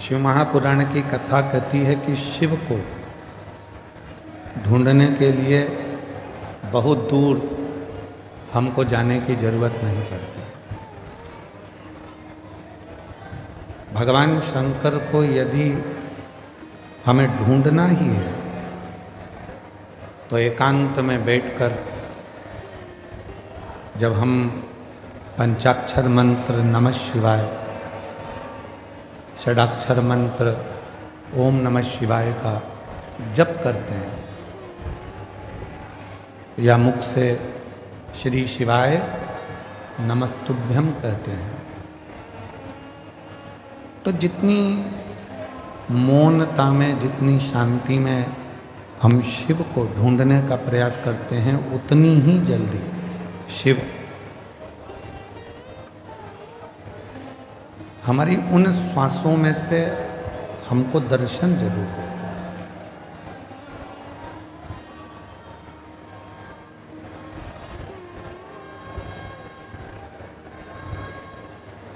शिव महापुराण की कथा कहती है कि शिव को ढूंढने के लिए बहुत दूर हमको जाने की जरूरत नहीं पड़ती। भगवान शंकर को यदि हमें ढूंढना ही है तो एकांत में बैठकर जब हम पंचाक्षर मंत्र नमः शिवाय, षडाक्षर मंत्र ओम नमः शिवाय का जप करते हैं या मुख से श्री शिवाय नमस्तुभ्यम कहते हैं, तो जितनी मौनता में, जितनी शांति में हम शिव को ढूंढने का प्रयास करते हैं, उतनी ही जल्दी शिव हमारी उन श्वासों में से हमको दर्शन जरूर देते हैं।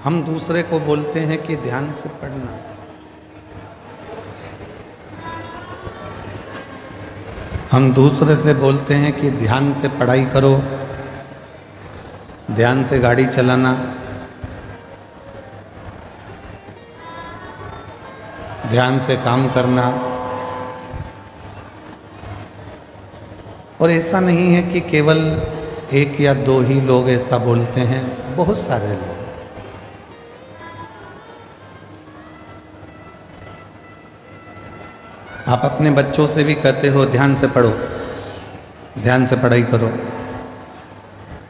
हम दूसरे को बोलते हैं कि ध्यान से पढ़ना, हम दूसरे से बोलते हैं कि ध्यान से पढ़ाई करो, ध्यान से गाड़ी चलाना, ध्यान से काम करना। और ऐसा नहीं है कि केवल एक या दो ही लोग ऐसा बोलते हैं, बहुत सारे लोग। आप अपने बच्चों से भी कहते हो ध्यान से पढ़ो, ध्यान से पढ़ाई करो,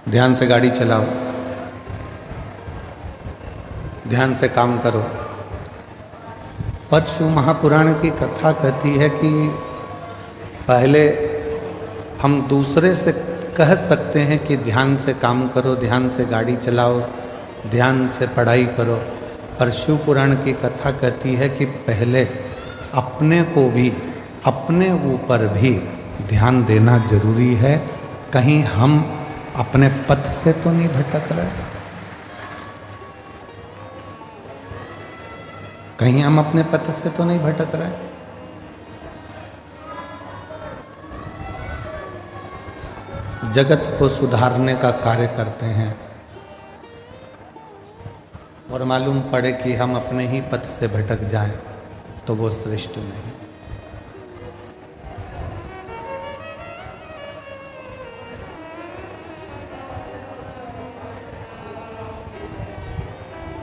ध्यान से गाड़ी चलाओ, ध्यान से काम करो। पर शिव महापुराण की कथा कहती है कि पहले हम दूसरे से कह सकते हैं कि ध्यान से काम करो, ध्यान से गाड़ी चलाओ, ध्यान से पढ़ाई करो, पर शिव पुराण की कथा कहती है कि पहले अपने को भी, अपने ऊपर भी ध्यान देना जरूरी है। कहीं हम अपने पथ से तो नहीं भटक रहे, कहीं हम अपने पथ से तो नहीं भटक रहे। जगत को सुधारने का कार्य करते हैं और मालूम पड़े कि हम अपने ही पथ से भटक जाएं तो वो श्रेष्ठ नहीं।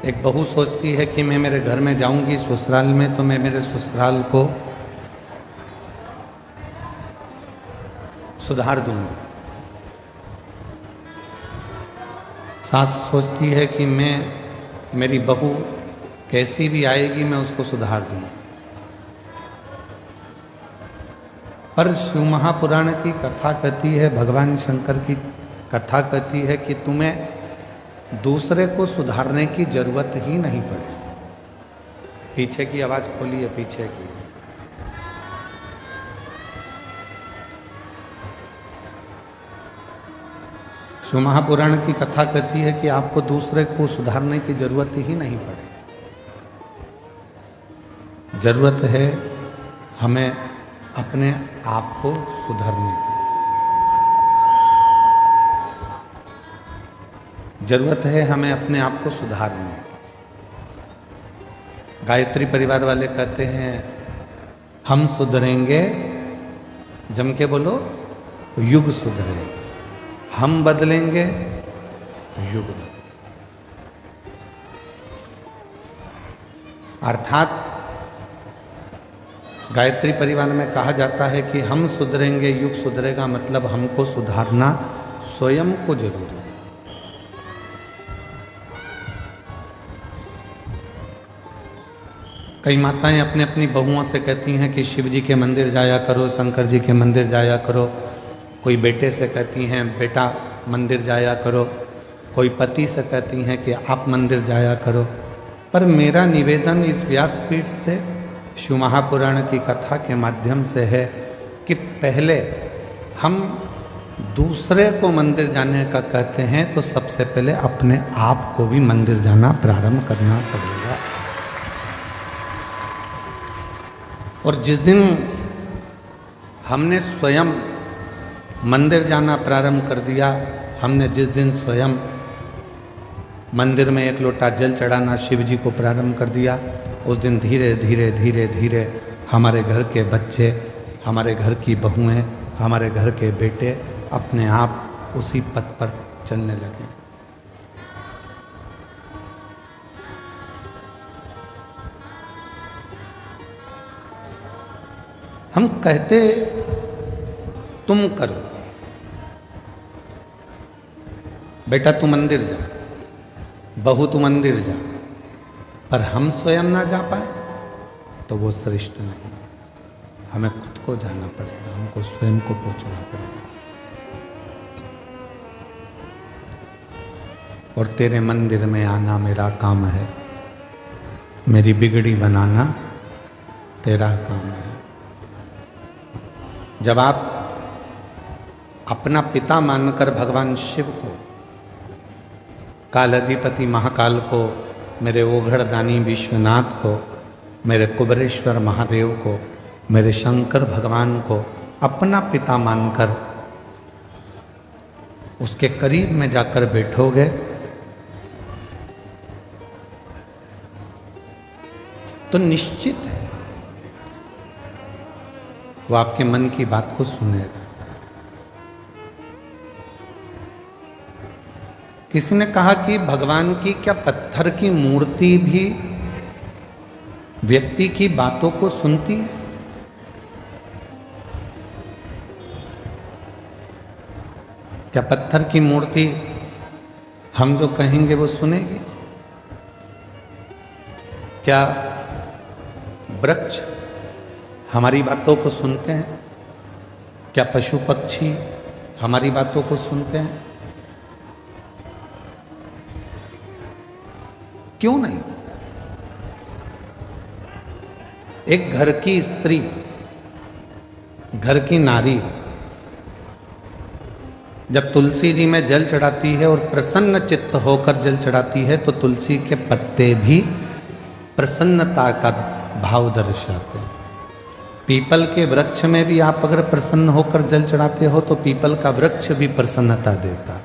एक बहू सोचती है कि मैं मेरे घर में जाऊंगी ससुराल में तो मैं मेरे ससुराल को सुधार दूंगी। सास सोचती है कि मैं, मेरी बहू कैसी भी आएगी मैं उसको सुधार दूंगी। पर शिव महापुराण की कथा कहती है, भगवान शंकर की कथा कहती है कि तुम्हें दूसरे को सुधारने की जरूरत ही नहीं पड़े। पीछे की आवाज खोलिए, पीछे की। शिव महापुराण की कथा कहती है कि आपको दूसरे को सुधारने की जरूरत ही नहीं पड़े। जरूरत है हमें अपने आप को सुधारने की, जरूरत है हमें अपने आप को सुधारने। गायत्री परिवार वाले कहते हैं हम सुधरेंगे, जम के बोलो, युग सुधरेगा। हम बदलेंगे, युग बदलेगा। अर्थात गायत्री परिवार में कहा जाता है कि हम सुधरेंगे, युग सुधरेगा, मतलब हमको सुधारना स्वयं को जरूरी है। कई माताएं अपने अपनी बहुओं से कहती हैं कि शिव जी के मंदिर जाया करो, शंकर जी के मंदिर जाया करो। कोई बेटे से कहती हैं बेटा मंदिर जाया करो, कोई पति से कहती हैं कि आप मंदिर जाया करो। पर मेरा निवेदन इस व्यासपीठ से शिव महापुराण की कथा के माध्यम से है कि पहले हम दूसरे को मंदिर जाने का कहते हैं तो सबसे पहले अपने आप को भी मंदिर जाना प्रारंभ करना पड़ेगा। और जिस दिन हमने स्वयं मंदिर जाना प्रारंभ कर दिया, हमने जिस दिन स्वयं मंदिर में एक लोटा जल चढ़ाना शिव जी को प्रारंभ कर दिया, उस दिन धीरे धीरे धीरे धीरे हमारे घर के बच्चे, हमारे घर की बहुएं, हमारे घर के बेटे अपने आप उसी पथ पर चलने लगे। हम कहते तुम करो, बेटा तू मंदिर जा, बहू तू मंदिर जा, पर हम स्वयं ना जा पाए तो वो श्रेष्ठ नहीं। हमें खुद को जाना पड़ेगा, हमको स्वयं को पहुंचना पड़ेगा। और तेरे मंदिर में आना मेरा काम है, मेरी बिगड़ी बनाना तेरा काम है। जब आप अपना पिता मानकर भगवान शिव को, कालाधिपति महाकाल को, मेरे ओघड़दानी विश्वनाथ को, मेरे कुबरेश्वर महादेव को, मेरे शंकर भगवान को अपना पिता मानकर उसके करीब में जाकर बैठोगे तो निश्चित है वो आपके मन की बात को सुनेगा। किसी ने कहा कि भगवान की क्या पत्थर की मूर्ति भी व्यक्ति की बातों को सुनती है? क्या पत्थर की मूर्ति हम जो कहेंगे वो सुनेगी? क्या वृक्ष हमारी बातों को सुनते हैं? क्या पशु पक्षी हमारी बातों को सुनते हैं? क्यों नहीं? एक घर की स्त्री, घर की नारी जब तुलसी जी में जल चढ़ाती है और प्रसन्न चित्त होकर जल चढ़ाती है तो तुलसी के पत्ते भी प्रसन्नता का भाव दर्शाते हैं। पीपल के वृक्ष में भी आप अगर प्रसन्न होकर जल चढ़ाते हो तो पीपल का वृक्ष भी प्रसन्नता देता।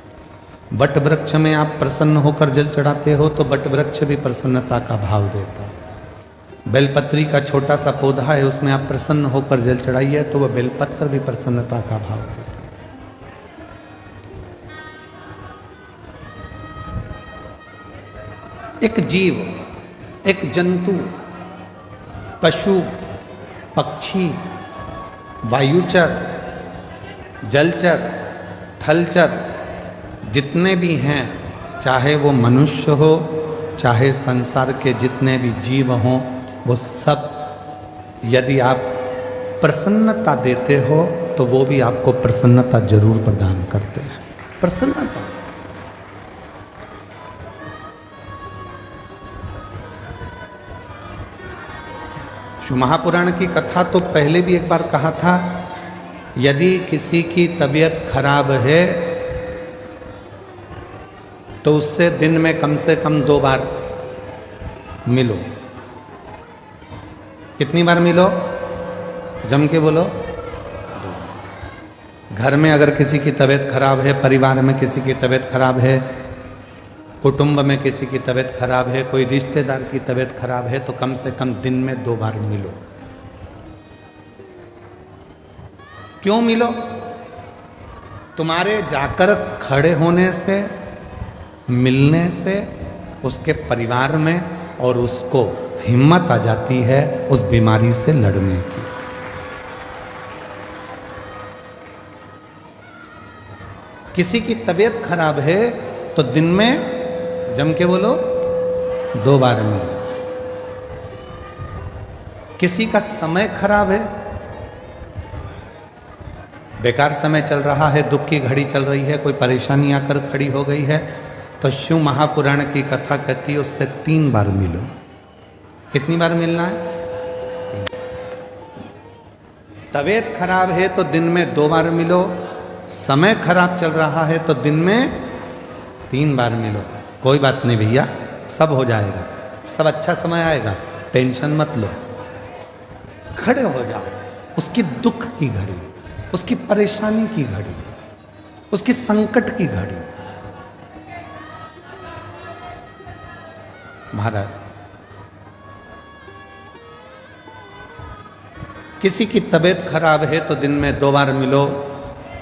बट वृक्ष में आप प्रसन्न होकर जल चढ़ाते हो तो बट वृक्ष भी प्रसन्नता का भाव देता। बेलपत्री का छोटा सा पौधा है, उसमें आप प्रसन्न होकर जल चढ़ाइए तो वह बेलपत्र भी प्रसन्नता का भाव देता। एक जीव, एक जंतु, पशु पक्षी, वायुचर, जलचर, थलचर जितने भी हैं, चाहे वो मनुष्य हो, चाहे संसार के जितने भी जीव हों, वो सब यदि आप प्रसन्नता देते हो तो वो भी आपको प्रसन्नता जरूर प्रदान करते हैं। प्रसन्नता शिव महापुराण की कथा तो पहले भी एक बार कहा था, यदि किसी की तबीयत खराब है तो उससे दिन में कम से कम 2 बार मिलो। कितनी बार मिलो? जम के बोलो। घर में अगर किसी की तबीयत खराब है, परिवार में किसी की तबीयत खराब है, कुटुंब में किसी की तबीयत खराब है, कोई रिश्तेदार की तबीयत खराब है तो कम से कम दिन में 2 बार मिलो। क्यों मिलो? तुम्हारे जाकर खड़े होने से, मिलने से उसके परिवार में और उसको हिम्मत आ जाती है उस बीमारी से लड़ने की। किसी की तबीयत खराब है तो दिन में जम के बोलो 2 बार मिलो। किसी का समय खराब है, बेकार समय चल रहा है, दुख की घड़ी चल रही है, कोई परेशानी आकर खड़ी हो गई है, तो शिव महापुराण की कथा कहती है उससे 3 बार मिलो। कितनी बार मिलना है? 3। तबीयत खराब है तो दिन में 2 बार मिलो, समय खराब चल रहा है तो दिन में 3 बार मिलो। कोई बात नहीं भैया, सब हो जाएगा, सब अच्छा समय आएगा, टेंशन मत लो। खड़े हो जाओ उसकी दुख की घड़ी, उसकी परेशानी की घड़ी, उसकी संकट की घड़ी। महाराज, किसी की तबीयत खराब है तो दिन में 2 बार मिलो,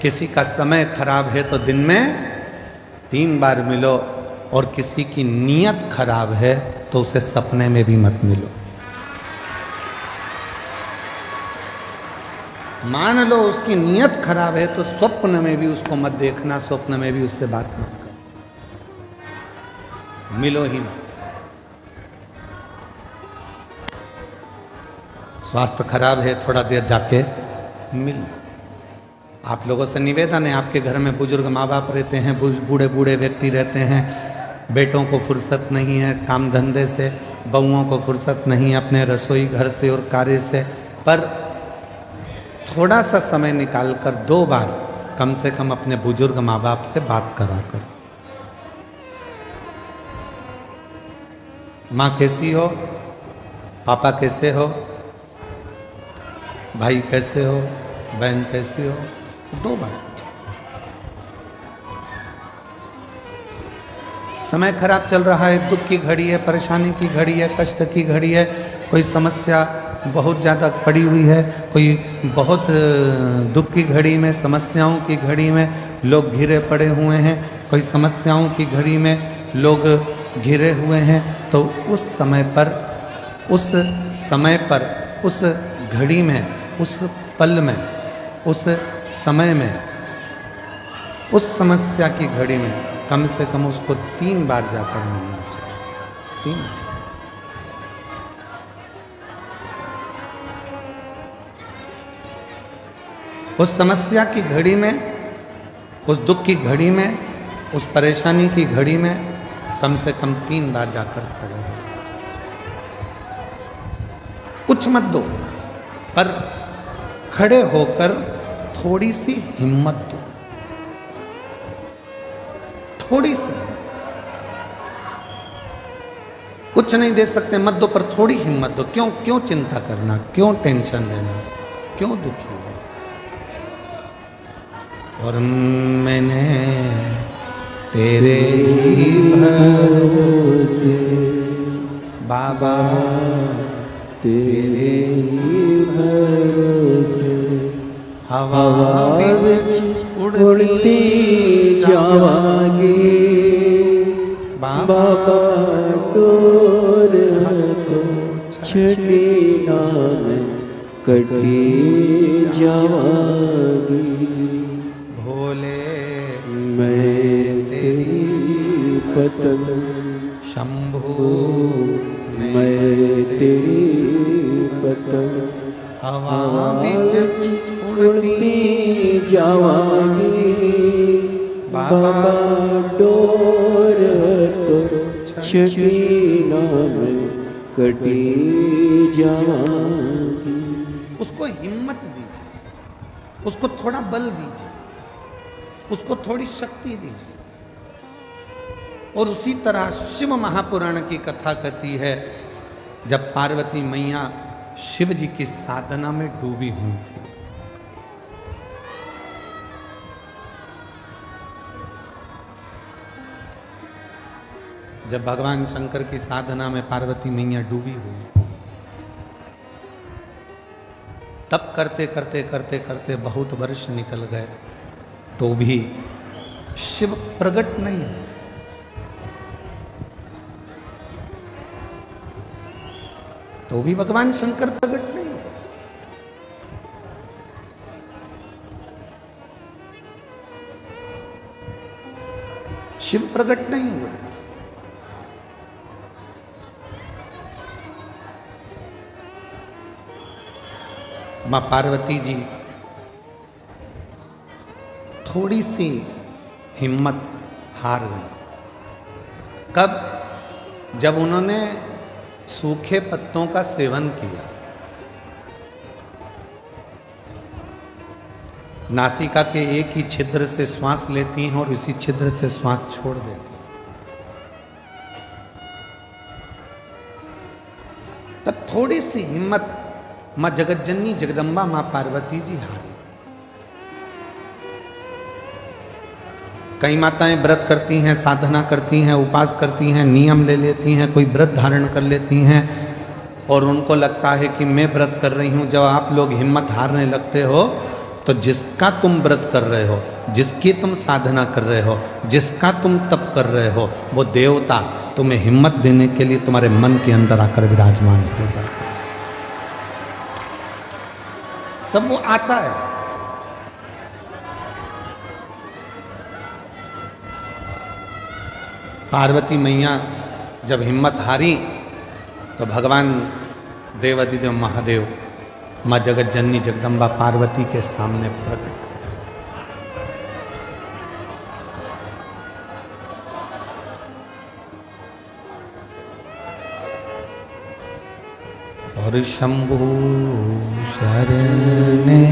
किसी का समय खराब है तो दिन में 3 बार मिलो, और किसी की नीयत खराब है तो उसे सपने में भी मत मिलो। मान लो उसकी नीयत खराब है तो स्वप्न में भी उसको मत देखना, स्वप्न में भी उससे बात मत करो, मिलो ही मत। स्वास्थ्य खराब है, थोड़ा देर जाके मिल लो। आप लोगों से निवेदन है, आपके घर में बुजुर्ग माँ बाप रहते हैं, बूढ़े बूढ़े व्यक्ति रहते हैं, बेटों को फुर्सत नहीं है काम धंधे से, बहुओं को फुर्सत नहीं है अपने रसोई घर से और कार्य से, पर थोड़ा सा समय निकालकर 2 बार कम से कम अपने बुजुर्ग माँ बाप से बात करा करो। माँ कैसी हो, पापा कैसे हो, भाई कैसे हो, बहन कैसी हो, 2 बार। समय खराब चल रहा है, दुख की घड़ी है, परेशानी की घड़ी है, कष्ट की घड़ी है, कोई समस्या बहुत ज़्यादा पड़ी हुई है, कोई बहुत दुख की घड़ी में, समस्याओं की घड़ी में लोग घिरे पड़े हुए हैं, कोई समस्याओं की घड़ी में लोग घिरे हुए हैं, तो उस समय पर, उस घड़ी में, उस पल में, उस समय में, उस समस्या की घड़ी में कम से कम उसको 3 बार जाकर मिलना चाहिए। 3 बार। उस समस्या की घड़ी में, उस दुख की घड़ी में, उस परेशानी की घड़ी में कम से कम 3 बार जाकर खड़े हो। कुछ मत दो, पर खड़े होकर थोड़ी सी हिम्मत दो, थोड़ी सी। कुछ नहीं दे सकते मत दो, पर थोड़ी हिम्मत दो। क्यों चिंता करना, क्यों टेंशन लेना, क्यों दुखी हो। और मैंने तेरे ही भरोसे बाबा, तेरे ही भरोसे हवा विच उड़ती जावांगी बाबा, डोर तो छड़ी नाम कटी जावांगी। भोले मैं तेरी पतंग, शंभू मैं तेरी पतंग, हवा विच उड़ती जावांगी बाबा, डोर तो छड़ी नाम कटी जावांगी। उसको हिम्मत दीजिए, उसको थोड़ा बल दीजिए, उसको थोड़ी शक्ति दीजिए। और उसी तरह शिव महापुराण की कथा कहती है, जब पार्वती मैया शिव जी की साधना में डूबी हुई थी, जब भगवान शंकर की साधना में पार्वती मैया डूबी हुई, तब करते करते करते करते बहुत वर्ष निकल गए, तो भी शिव प्रकट नहीं हुए। तो भी भगवान शंकर प्रकट नहीं हुए। शिव प्रकट नहीं हुए। मां पार्वती जी थोड़ी सी हिम्मत हार गई। कब? जब उन्होंने सूखे पत्तों का सेवन किया, नासिका के एक ही छिद्र से श्वास लेती हैं और इसी छिद्र से श्वास छोड़ देती हैं, तब थोड़ी सी हिम्मत माँ जगतजननी जगदम्बा माँ पार्वती जी हारी। कई माताएं व्रत करती हैं, साधना करती हैं, उपास करती हैं, नियम ले लेती हैं, कोई व्रत धारण कर लेती हैं और उनको लगता है कि मैं व्रत कर रही हूँ। जब आप लोग हिम्मत हारने लगते हो तो जिसका तुम व्रत कर रहे हो, जिसकी तुम साधना कर रहे हो, जिसका तुम तप कर रहे हो, वो देवता तुम्हें हिम्मत देने के लिए तुम्हारे मन के अंदर आकर विराजमान हो जाता है। तब वो आता है। पार्वती मैया जब हिम्मत हारी तो भगवान देवाधिदेव महादेव माँ जगतजननी जगदम्बा पार्वती के सामने प्रकट। और शंभु शरणे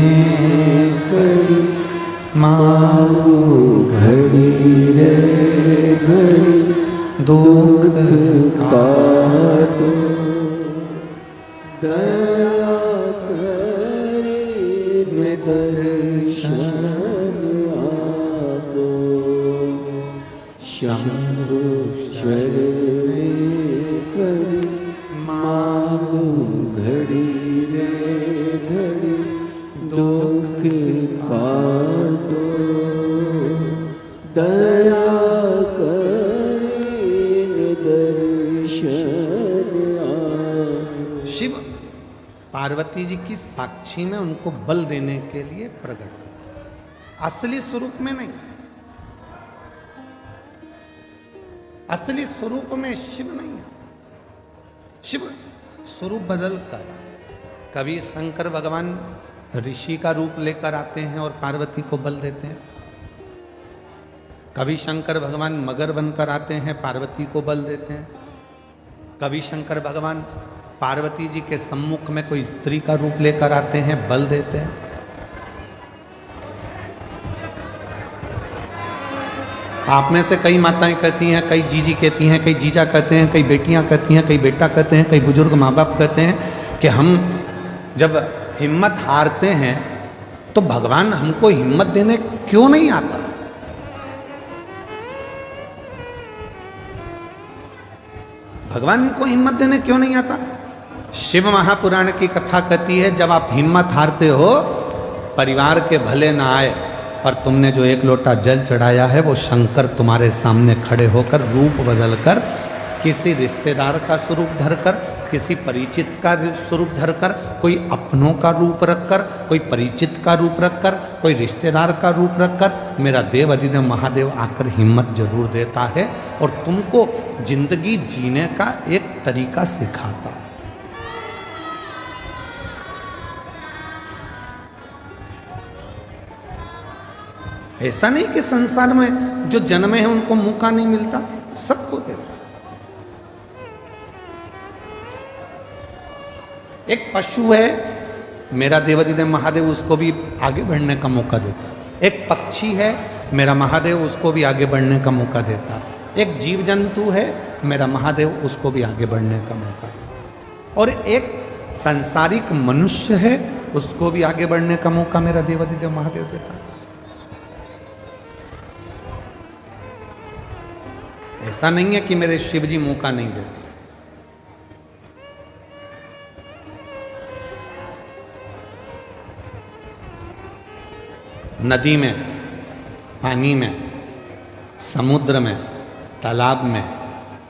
पड़ी माऊ घड़ी रे घड़ी दुख काटो दया करे दर्शन आपो शंभु शरणे पड़ी मांगो घड़ी रे घड़ी दुख काटो दया करे दर्शन आपो। शिव पार्वती जी की साक्षी में उनको बल देने के लिए प्रकट, असली स्वरूप में नहीं। असली स्वरूप में शिव नहीं है। शिव स्वरूप बदल कर कभी शंकर भगवान ऋषि का रूप लेकर आते हैं और पार्वती को बल देते हैं। कभी शंकर भगवान मगर बनकर आते हैं, पार्वती को बल देते हैं। कभी शंकर भगवान पार्वती जी के सम्मुख में कोई स्त्री का रूप लेकर आते हैं, बल देते हैं। आप में से कई माताएं कहती हैं, कई जीजी कहती हैं, कई जीजा कहते हैं, कई बेटियां कहती हैं, कई बेटा कहते हैं, कई बुजुर्ग माँ बाप कहते हैं कि हम जब हिम्मत हारते हैं तो भगवान हमको हिम्मत देने क्यों नहीं आता। भगवान को हिम्मत देने क्यों नहीं आता। शिव महापुराण की कथा कहती है, जब आप हिम्मत हारते हो, परिवार के भले ना आए पर तुमने जो एक लोटा जल चढ़ाया है वो शंकर तुम्हारे सामने खड़े होकर रूप बदलकर किसी रिश्तेदार का स्वरूप धरकर, किसी परिचित का स्वरूप धरकर, कोई अपनों का रूप रखकर, कोई परिचित का रूप रखकर, कोई रिश्तेदार का रूप रखकर मेरा देव अधिदेव महादेव आकर हिम्मत जरूर देता है और तुमको जिंदगी जीने का एक तरीका सिखाता है। ऐसा नहीं कि संसार में जो जन्मे हैं उनको मौका नहीं मिलता, सबको देता। एक पशु है, मेरा देवाधिदेव महादेव उसको भी आगे बढ़ने का मौका देता। एक पक्षी है, मेरा महादेव उसको भी आगे बढ़ने का मौका देता। एक जीव जंतु है, मेरा महादेव उसको भी आगे बढ़ने का मौका देता। और एक सांसारिक मनुष्य है, उसको भी आगे बढ़ने का मौका मेरा देवाधिदेव महादेव देता। ऐसा नहीं है कि मेरे शिव जी मौका नहीं देते। नदी में, पानी में, समुद्र में, तालाब में,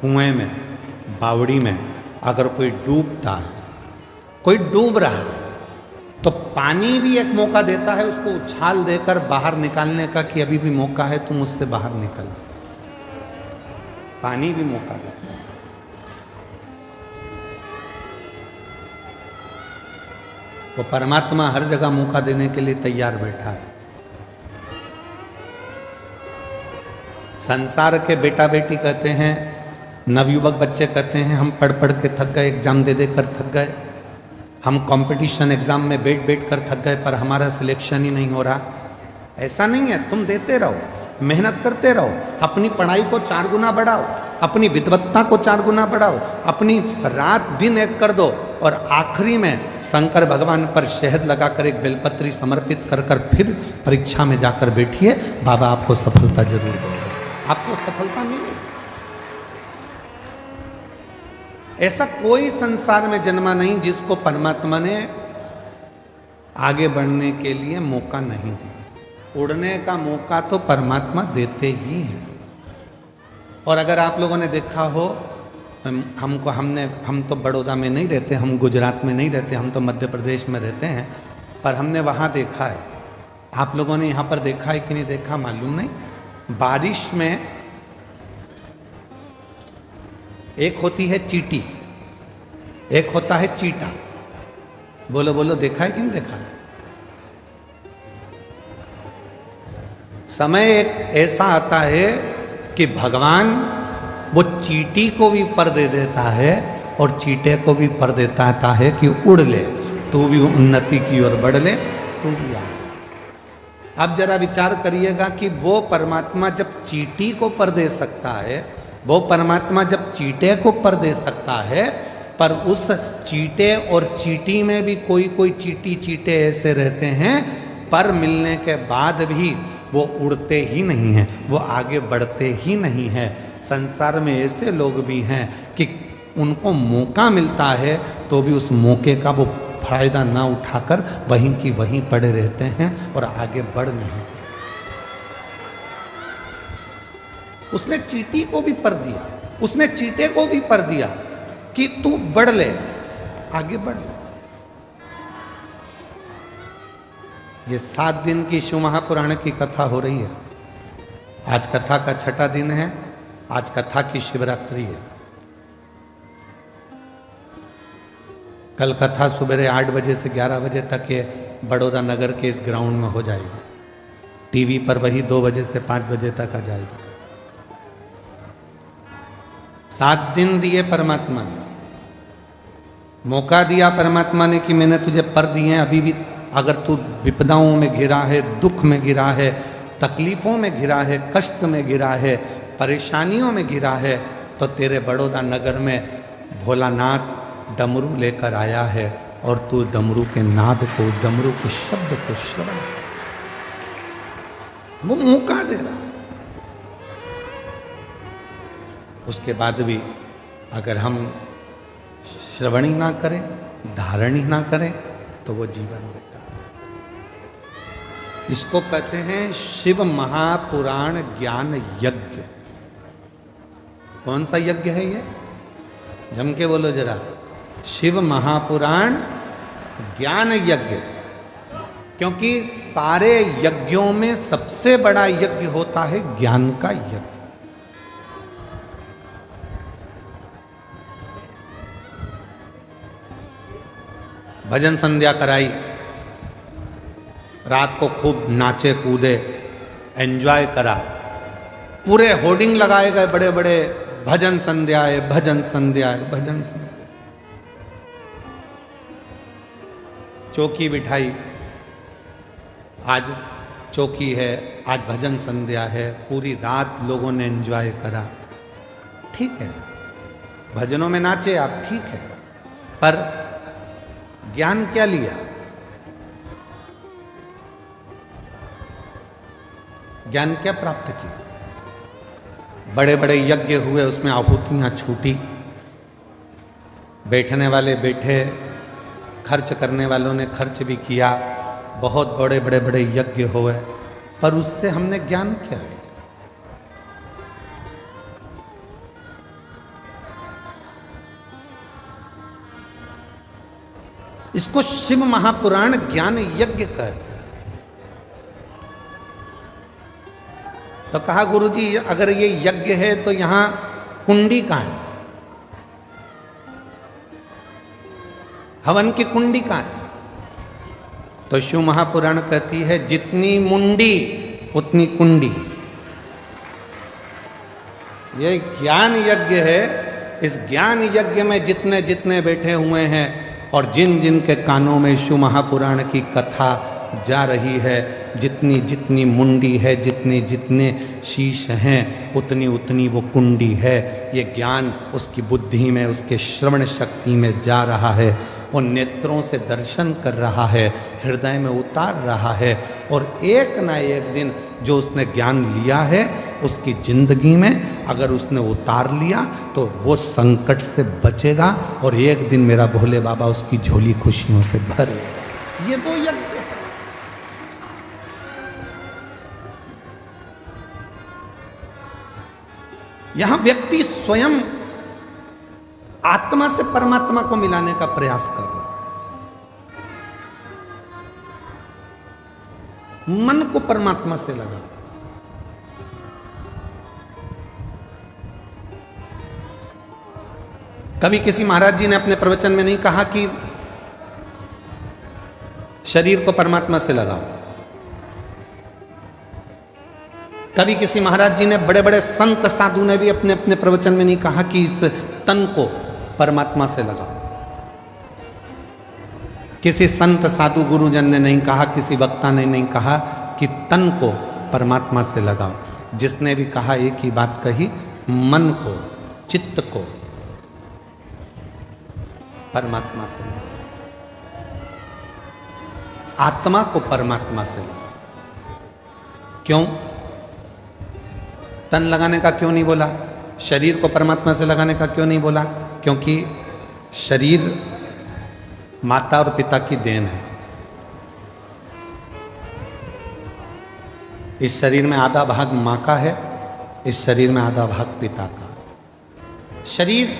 कुएं में, बावड़ी में अगर कोई डूबता है, कोई डूब रहा है, तो पानी भी एक मौका देता है उसको उछाल देकर बाहर निकालने का कि अभी भी मौका है, तुम उससे बाहर निकल। पानी भी मौका देता है। वो परमात्मा हर जगह मौका देने के लिए तैयार बैठा है। संसार के बेटा बेटी कहते हैं, नवयुवक बच्चे कहते हैं, हम पढ़ पढ़ के थक गए, एग्जाम दे दे कर थक गए, हम कंपटीशन एग्जाम में बैठ बैठ कर थक गए, पर हमारा सिलेक्शन ही नहीं हो रहा। ऐसा नहीं है, तुम देते रहो, मेहनत करते रहो, अपनी पढ़ाई को 4 गुना बढ़ाओ, अपनी विद्वत्ता को 4 गुना बढ़ाओ, अपनी रात दिन एक कर दो, और आखिरी में शंकर भगवान पर शहद लगाकर एक बेलपत्री समर्पित कर कर फिर परीक्षा में जाकर बैठिए, बाबा आपको सफलता जरूर देंगे, आपको सफलता मिलेगी। ऐसा कोई संसार में जन्मा नहीं जिसको परमात्मा ने आगे बढ़ने के लिए मौका नहीं दिया। उड़ने का मौका तो परमात्मा देते ही हैं। और अगर आप लोगों ने देखा हो, हम तो बड़ौदा में नहीं रहते, हम गुजरात में नहीं रहते, हम तो मध्य प्रदेश में रहते हैं, पर हमने वहाँ देखा है। आप लोगों ने यहाँ पर देखा है कि नहीं देखा मालूम नहीं। बारिश में एक होती है चींटी, एक होता है चीटा। बोलो बोलो, देखा है कि नहीं देखा? समय एक ऐसा आता है कि भगवान वो चींटी को भी पर दे देता है और चीटे को भी पर देता है कि उड़ ले, तू भी उन्नति की ओर बढ़ ले, तू भी आ। अब जरा विचार करिएगा कि वो परमात्मा जब चींटी को पर दे सकता है, वो परमात्मा जब चीटे को पर दे सकता है, पर उस चीटे और चींटी में भी कोई चींटी चीटे ऐसे रहते हैं पर मिलने के बाद भी वो उड़ते ही नहीं हैं, वो आगे बढ़ते ही नहीं हैं। संसार में ऐसे लोग भी हैं कि उनको मौका मिलता है तो भी उस मौके का वो फायदा ना उठाकर वहीं की वहीं पड़े रहते हैं और आगे बढ़ नहीं। उसने चींटी को भी पर दिया, उसने चीटे को भी पर दिया कि तू बढ़ ले, आगे बढ़ ले। ये 7 दिन की शिव महापुराण की कथा हो रही है। आज कथा का 6ठा दिन है, आज कथा की शिवरात्रि है। कल कथा सुबह 8 बजे से 11 बजे तक ये बड़ौदा नगर के इस ग्राउंड में हो जाएगी। टीवी पर वही 2 बजे से 5 बजे तक आ जाएगी। 7 दिन दिए परमात्मा ने, मौका दिया परमात्मा ने कि मैंने तुझे पर दिए हैं, अभी भी अगर तू विपदाओं में घिरा है, दुख में घिरा है, तकलीफों में घिरा है, कष्ट में घिरा है, परेशानियों में घिरा है, तो तेरे बड़ौदा नगर में भोलानाथ डमरू लेकर आया है और तू डमरू के नाद को, डमरू के शब्द को श्रवण, वो मौका दे रहा है। उसके बाद भी अगर हम श्रवण ही ना करें, धारण ही ना करें, तो वो जीवन बेकार। इसको कहते हैं शिव महापुराण ज्ञान यज्ञ। कौन सा यज्ञ है ये? जम के बोलो जरा। शिव महापुराण ज्ञान यज्ञ। क्योंकि सारे यज्ञों में सबसे बड़ा यज्ञ होता है ज्ञान का यज्ञ। भजन संध्या कराई, रात को खूब नाचे कूदे, एंजॉय करा, पूरे होर्डिंग लगाए गए बड़े बड़े, भजन संध्या है, भजन संध्या है, भजन संध्या। चौकी बिठाई, आज चौकी है, आज भजन संध्या है, पूरी रात लोगों ने एंजॉय करा। ठीक है, भजनों में नाचे आप, ठीक है, पर ज्ञान क्या लिया? ज्ञान क्या प्राप्त किया? बड़े बड़े यज्ञ हुए, उसमें आहुतियां छूटी, बैठने वाले बैठे, खर्च करने वालों ने खर्च भी किया, बहुत बड़े बड़े बड़े यज्ञ हुए, पर उससे हमने ज्ञान क्या लिया? इसको शिव महापुराण ज्ञान यज्ञ कहते हैं। तो कहा गुरुजी अगर ये यज्ञ है तो यहां कुंडी कहां है? हवन की कुंडी कहां है? तो शिव महापुराण कहती है जितनी मुंडी उतनी कुंडी। ये ज्ञान यज्ञ है। इस ज्ञान यज्ञ में जितने जितने बैठे हुए हैं और जिन जिन के कानों में शिव महापुराण की कथा जा रही है। जितनी जितनी मुंडी है, जितने जितने शीश हैं, उतनी उतनी वो कुंडी है। ये ज्ञान उसकी बुद्धि में, उसके श्रवण शक्ति में जा रहा है। वो नेत्रों से दर्शन कर रहा है, हृदय में उतार रहा है। और एक ना एक दिन जो उसने ज्ञान लिया है, उसकी जिंदगी में अगर उसने उतार लिया तो वो संकट से बचेगा। और एक दिन मेरा भोले बाबा उसकी झोली खुशियों से भरेगा। ये वो यज्ञ है। यहां व्यक्ति स्वयं आत्मा से परमात्मा को मिलाने का प्रयास कर रहा है, मन को परमात्मा से लगा। कभी किसी महाराज जी ने अपने प्रवचन में नहीं कहा कि शरीर को परमात्मा से लगाओ। कभी किसी महाराज जी ने, बड़े बड़े संत साधु ने भी अपने अपने प्रवचन में नहीं कहा कि इस तन को परमात्मा से लगाओ। किसी संत साधु गुरुजन ने नहीं कहा, किसी वक्ता ने नहीं कहा कि तन को परमात्मा से लगाओ। जिसने भी कहा एक ही बात कही, मन को, चित्त को परमात्मा से लगाओ, आत्मा को परमात्मा से लगाओ। क्यों? तन लगाने का क्यों नहीं बोला? शरीर को परमात्मा से लगाने का क्यों नहीं बोला? क्योंकि शरीर माता और पिता की देन है। इस शरीर में आधा भाग मां का है, इस शरीर में आधा भाग पिता का। शरीर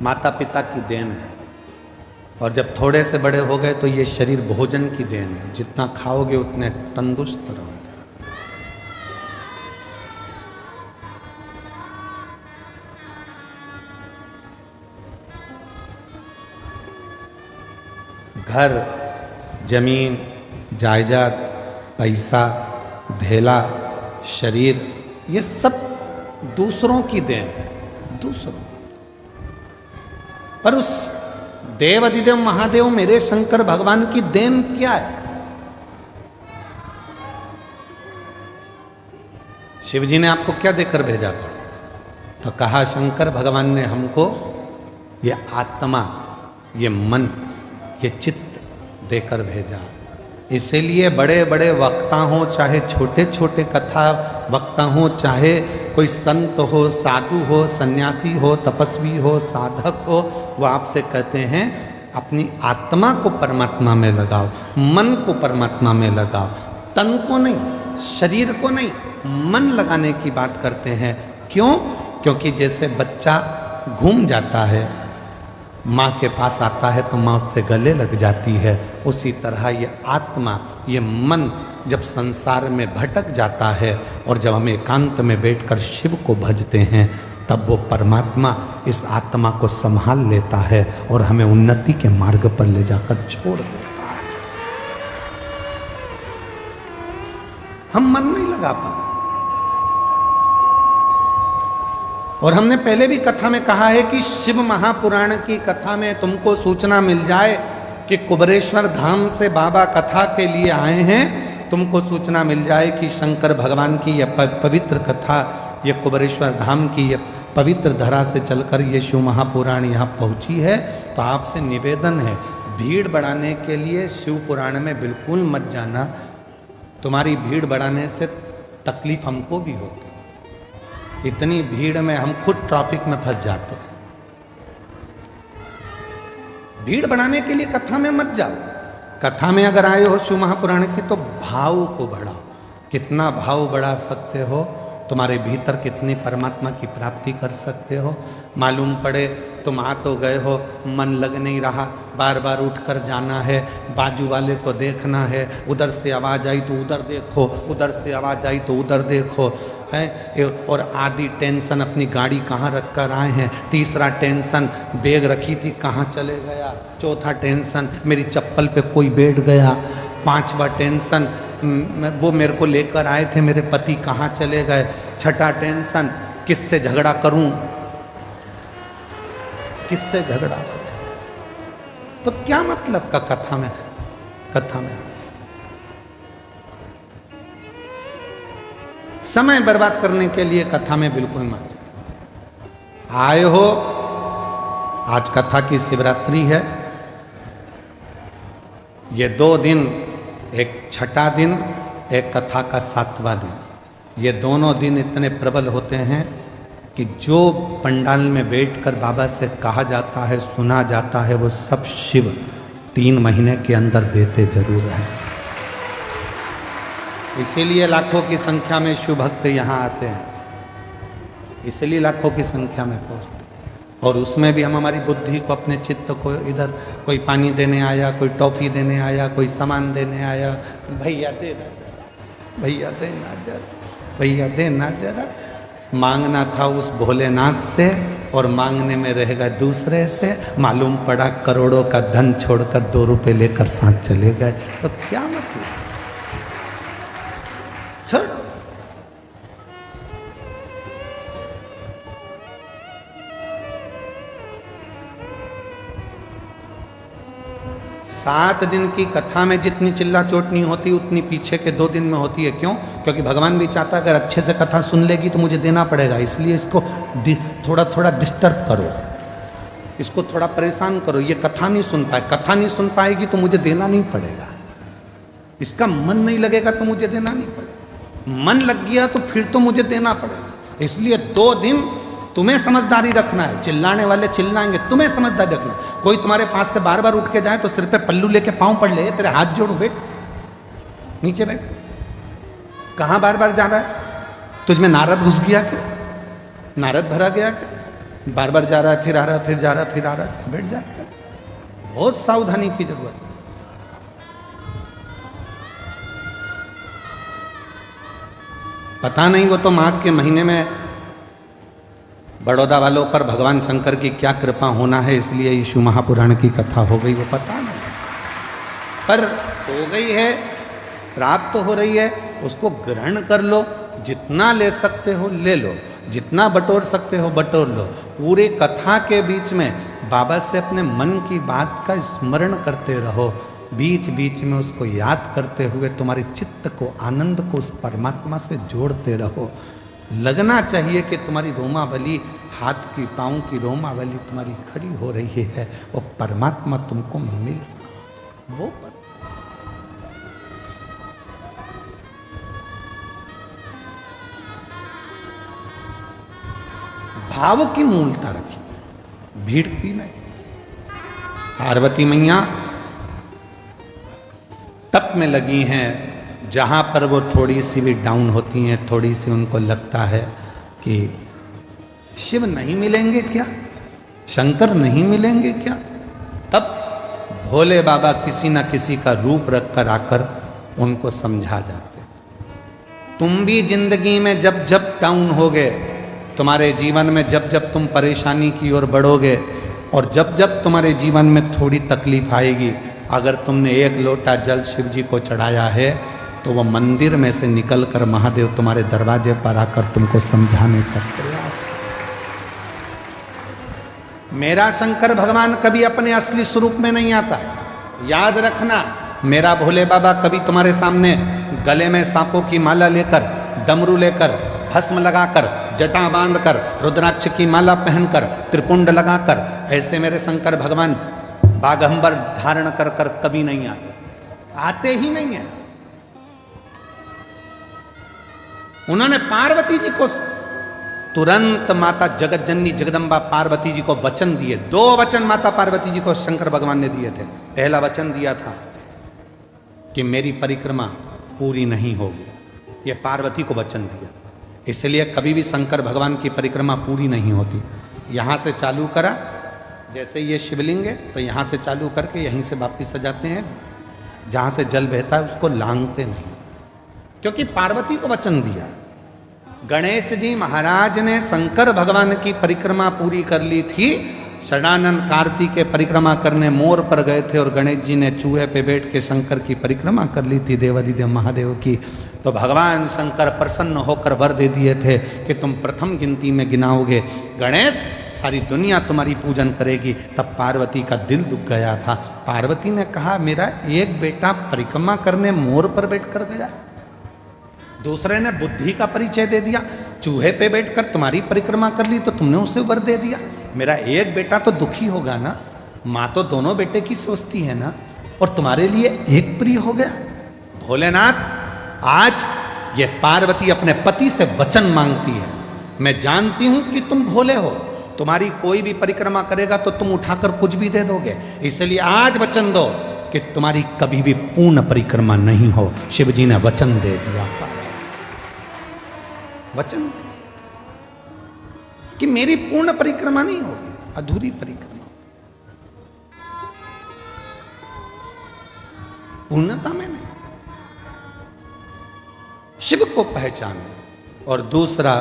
माता पिता की देन है। और जब थोड़े से बड़े हो गए तो ये शरीर भोजन की देन है। जितना खाओगे उतने तंदुरुस्त रहोगे। घर, जमीन, जायदाद, पैसा, धेला, शरीर, ये सब दूसरों की देन है, दूसरों। पर उस देव अधिदेव महादेव मेरे शंकर भगवान की देन क्या है? शिव जी ने आपको क्या देकर भेजा था? तो कहा शंकर भगवान ने हमको ये आत्मा, ये मन, ये चित्त देकर भेजा। इसीलिए बड़े बड़े वक्ता हो, चाहे छोटे छोटे कथा वक्ता हो, चाहे कोई संत हो, साधु हो, सन्यासी हो, तपस्वी हो, साधक हो, वो आपसे कहते हैं अपनी आत्मा को परमात्मा में लगाओ, मन को परमात्मा में लगाओ, तन को नहीं, शरीर को नहीं, मन लगाने की बात करते हैं। क्यों? क्योंकि जैसे बच्चा घूम जाता है, माँ के पास आता है तो माँ उससे गले लग जाती है, उसी तरह ये आत्मा, ये मन जब संसार में भटक जाता है और जब हम एकांत में बैठकर शिव को भजते हैं, तब वो परमात्मा इस आत्मा को संभाल लेता है और हमें उन्नति के मार्ग पर ले जाकर छोड़ देता है। हम मन नहीं लगा पा रहे। और हमने पहले भी कथा में कहा है कि शिव महापुराण की कथा में तुमको सूचना मिल जाए कि कुबरेश्वर धाम से बाबा कथा के लिए आए हैं, तुमको सूचना मिल जाए कि शंकर भगवान की यह पवित्र कथा, यह कुबरेश्वर धाम की यह पवित्र धरा से चलकर ये शिव महापुराण यहाँ पहुँची है, तो आपसे निवेदन है, भीड़ बढ़ाने के लिए शिव पुराण में बिल्कुल मत जाना। तुम्हारी भीड़ बढ़ाने से तकलीफ हमको भी होती। इतनी भीड़ में हम खुद ट्रैफिक में फंस जाते हैं। भीड़ बढ़ाने के लिए कथा में मत जाओ। कथा में अगर आए हो शिव महापुराण की तो भाव को बढ़ाओ। कितना भाव बढ़ा सकते हो, तुम्हारे भीतर कितनी परमात्मा की प्राप्ति कर सकते हो। मालूम पड़े तुम आ तो गए हो, मन लग नहीं रहा, बार बार उठकर जाना है, बाजू वाले को देखना है, उधर से आवाज़ आई तो उधर देखो, उधर से आवाज़ आई तो उधर देखो, है। और आधी टेंशन अपनी गाड़ी कहाँ रख कर आए हैं, तीसरा टेंशन बैग रखी थी कहाँ चले गया, चौथा टेंशन मेरी चप्पल पे कोई बैठ गया, पांचवा टेंशन वो मेरे को लेकर आए थे मेरे पति कहाँ चले गए, छठा टेंशन किससे झगड़ा करूं, किससे झगड़ा करूं। तो क्या मतलब का कथा में आने से? समय बर्बाद करने के लिए कथा में बिल्कुल मत आए हो। आज कथा की शिवरात्रि है। ये 2 दिन, एक छठा दिन, एक कथा का 7वां दिन, ये दोनों दिन इतने प्रबल होते हैं कि जो पंडाल में बैठकर बाबा से कहा जाता है, सुना जाता है, वो सब शिव 3 महीने के अंदर देते जरूर हैं। इसीलिए लाखों की संख्या में शिव भक्त यहाँ आते हैं, इसलिए लाखों की संख्या में पहुँचते। और उसमें भी हम हमारी बुद्धि को, अपने चित्त को, इधर कोई पानी देने आया, कोई टॉफ़ी देने आया, कोई सामान देने आया, भैया देना जरा, भैया देना जरा, भैया देना जरा। मांगना था उस भोलेनाथ से और मांगने में रह गए दूसरे से। मालूम पड़ा करोड़ों का धन छोड़कर 2 रुपए लेकर साथ चले गए। तो क्या मतलब, छोड़ो। सात दिन की कथा में जितनी चिल्ला चोटनी होती उतनी पीछे के 2 दिन में होती है। क्यों? क्योंकि भगवान भी चाहता है अगर अच्छे से कथा सुन लेगी तो मुझे देना पड़ेगा, इसलिए इसको थोड़ा थोड़ा डिस्टर्ब करो, इसको थोड़ा परेशान करो। ये कथा नहीं सुन पाए, कथा नहीं सुन पाएगी तो मुझे देना नहीं पड़ेगा। इसका मन नहीं लगेगा तो मुझे देना नहीं पड़ेगा, मन लग गया तो फिर तो मुझे देना पड़ेगा। इसलिए 2 दिन तुम्हें समझदारी रखना है। चिल्लाने वाले चिल्लाएंगे, तुम्हें समझदारी रखना। कोई तुम्हारे पास से बार बार उठ के जाए तो सिर पे पल्लू लेके पांव पड़ ले, तेरे हाथ जोड़ू, बैठ नीचे बैठ। कहां बार बार जा रहा है? तुझमें नारद घुस गया क्या? नारद भरा गया क्या? बार बार जा रहा है, फिर आ रहा है, फिर जा रहा है, फिर आ रहा है, बैठ जा। बहुत सावधानी की जरूरत है। पता नहीं वो तो माघ के महीने में बड़ौदा वालों पर भगवान शंकर की क्या कृपा होना है, इसलिए यीशु महापुराण की कथा हो गई, वो पता नहीं, पर हो गई है, प्राप्त हो रही है। उसको ग्रहण कर लो, जितना ले सकते हो ले लो, जितना बटोर सकते हो बटोर लो। पूरे कथा के बीच में बाबा से अपने मन की बात का स्मरण करते रहो, बीच बीच में उसको याद करते हुए तुम्हारे चित्त को, आनंद को उस परमात्मा से जोड़ते रहो। लगना चाहिए कि तुम्हारी रोमावली, हाथ की पाँव की रोमावली तुम्हारी खड़ी हो रही है, वो परमात्मा तुमको मिल वो पर। भाव की मूलता रखी, भीड़ की नहीं। पार्वती मैया तप में लगी हैं, जहाँ पर वो थोड़ी सी भी डाउन होती हैं, थोड़ी सी उनको लगता है कि शिव नहीं मिलेंगे क्या, शंकर नहीं मिलेंगे क्या, तब भोले बाबा किसी न किसी का रूप रखकर आकर उनको समझा जाते। तुम भी जिंदगी में जब जब डाउन होगे, तुम्हारे जीवन में जब जब तुम परेशानी की ओर बढ़ोगे और जब जब तुम्हारे जीवन में थोड़ी तकलीफ आएगी, अगर तुमने 1 लोटा जल शिव जी को चढ़ाया है तो वो मंदिर में से निकलकर महादेव तुम्हारे दरवाजे पर आकर तुमको समझाने का प्रयास। मेरा शंकर भगवान कभी अपने असली स्वरूप में नहीं आता, याद रखना। मेरा भोले बाबा कभी तुम्हारे सामने गले में सांपों की माला लेकर, डमरू लेकर, भस्म लगाकर, जटा बांधकर, रुद्राक्ष की माला पहनकर, त्रिपुंड लगाकर, ऐसे मेरे शंकर भगवान बागंबर धारण कर कर कभी नहीं आते, आते ही नहीं है। उन्होंने पार्वती जी को तुरंत माता जगत जननी जगदम्बा पार्वती जी को वचन दिए। 2 वचन माता पार्वती जी को शंकर भगवान ने दिए थे। पहला वचन दिया था कि मेरी परिक्रमा पूरी नहीं होगी, ये पार्वती को वचन दिया। इसलिए कभी भी शंकर भगवान की परिक्रमा पूरी नहीं होती। यहाँ से चालू करा, जैसे ये शिवलिंग है तो यहाँ से चालू करके यहीं से वापिस सजाते हैं, जहाँ से जल बहता है उसको लांघते नहीं, क्योंकि पार्वती को वचन दिया। गणेश जी महाराज ने शंकर भगवान की परिक्रमा पूरी कर ली थी। षडानंद कार्तिक के परिक्रमा करने मोर पर गए थे और गणेश जी ने चूहे पे बैठ के शंकर की परिक्रमा कर ली थी, देवादिदेव महादेव की। तो भगवान शंकर प्रसन्न होकर वर दे दिए थे कि तुम प्रथम गिनती में गिनाओगे गणेश, सारी दुनिया तुम्हारी पूजन करेगी। तब पार्वती का दिल दुख गया था। पार्वती ने कहा मेरा एक बेटा परिक्रमा करने मोर पर बैठ कर गया, दूसरे ने बुद्धि का परिचय दे दिया, चूहे पे बैठकर तुम्हारी परिक्रमा कर ली तो तुमने उसे वर दे दिया। मेरा एक बेटा तो दुखी होगा ना, माँ तो दोनों बेटे की सोचती है ना, और तुम्हारे लिए एक प्रिय हो गया। भोलेनाथ, आज ये पार्वती अपने पति से वचन मांगती है। मैं जानती हूं कि तुम भोले हो, तुम्हारी कोई भी परिक्रमा करेगा तो तुम उठाकर कुछ भी दे दोगे, इसलिए आज वचन दो कि तुम्हारी कभी भी पूर्ण परिक्रमा नहीं हो। शिव जी ने वचन दे दिया, वचन दे कि मेरी पूर्ण परिक्रमा नहीं होगी, अधूरी परिक्रमा, पूर्णता में नहीं। शिव को पहचानो। और दूसरा,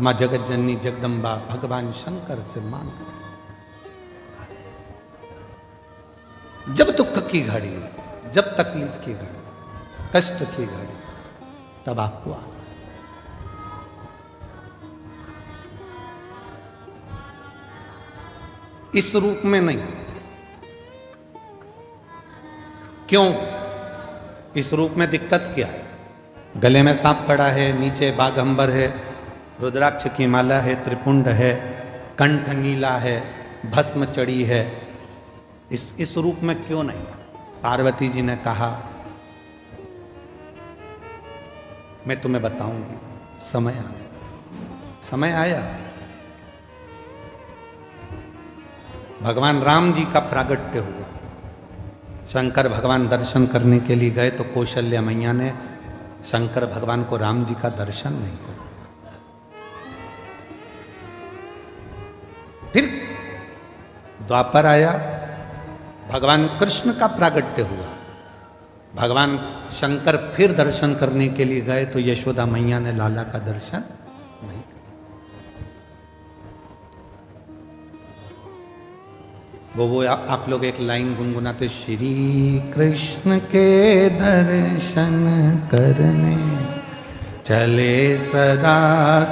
मां जगत जननी जगदम्बा भगवान शंकर से मांग रहे, जब दुख की घड़ी, जब तकलीफ की घड़ी, कष्ट की घड़ी, तब आपको आ, इस रूप में नहीं। क्यों? इस रूप में दिक्कत क्या है? गले में सांप पड़ा है, नीचे बाघंबर है, रुद्राक्ष की माला है, त्रिपुंड है, कंठ नीला है, भस्म चढ़ी है, इस रूप में क्यों नहीं? पार्वती जी ने कहा, मैं तुम्हें बताऊंगी, समय आने दो। समय आया। भगवान राम जी का प्रागट्य हुआ। शंकर भगवान दर्शन करने के लिए गए तो कौशल्या मैया ने शंकर भगवान को राम जी का दर्शन नहीं किया। फिर द्वापर आया, भगवान कृष्ण का प्रागट्य हुआ। भगवान शंकर फिर दर्शन करने के लिए गए तो यशोदा मैया ने लाला का दर्शन नहीं किया। वो आप लोग एक लाइन गुनगुनाते, श्री कृष्ण के दर्शन करने चले सदा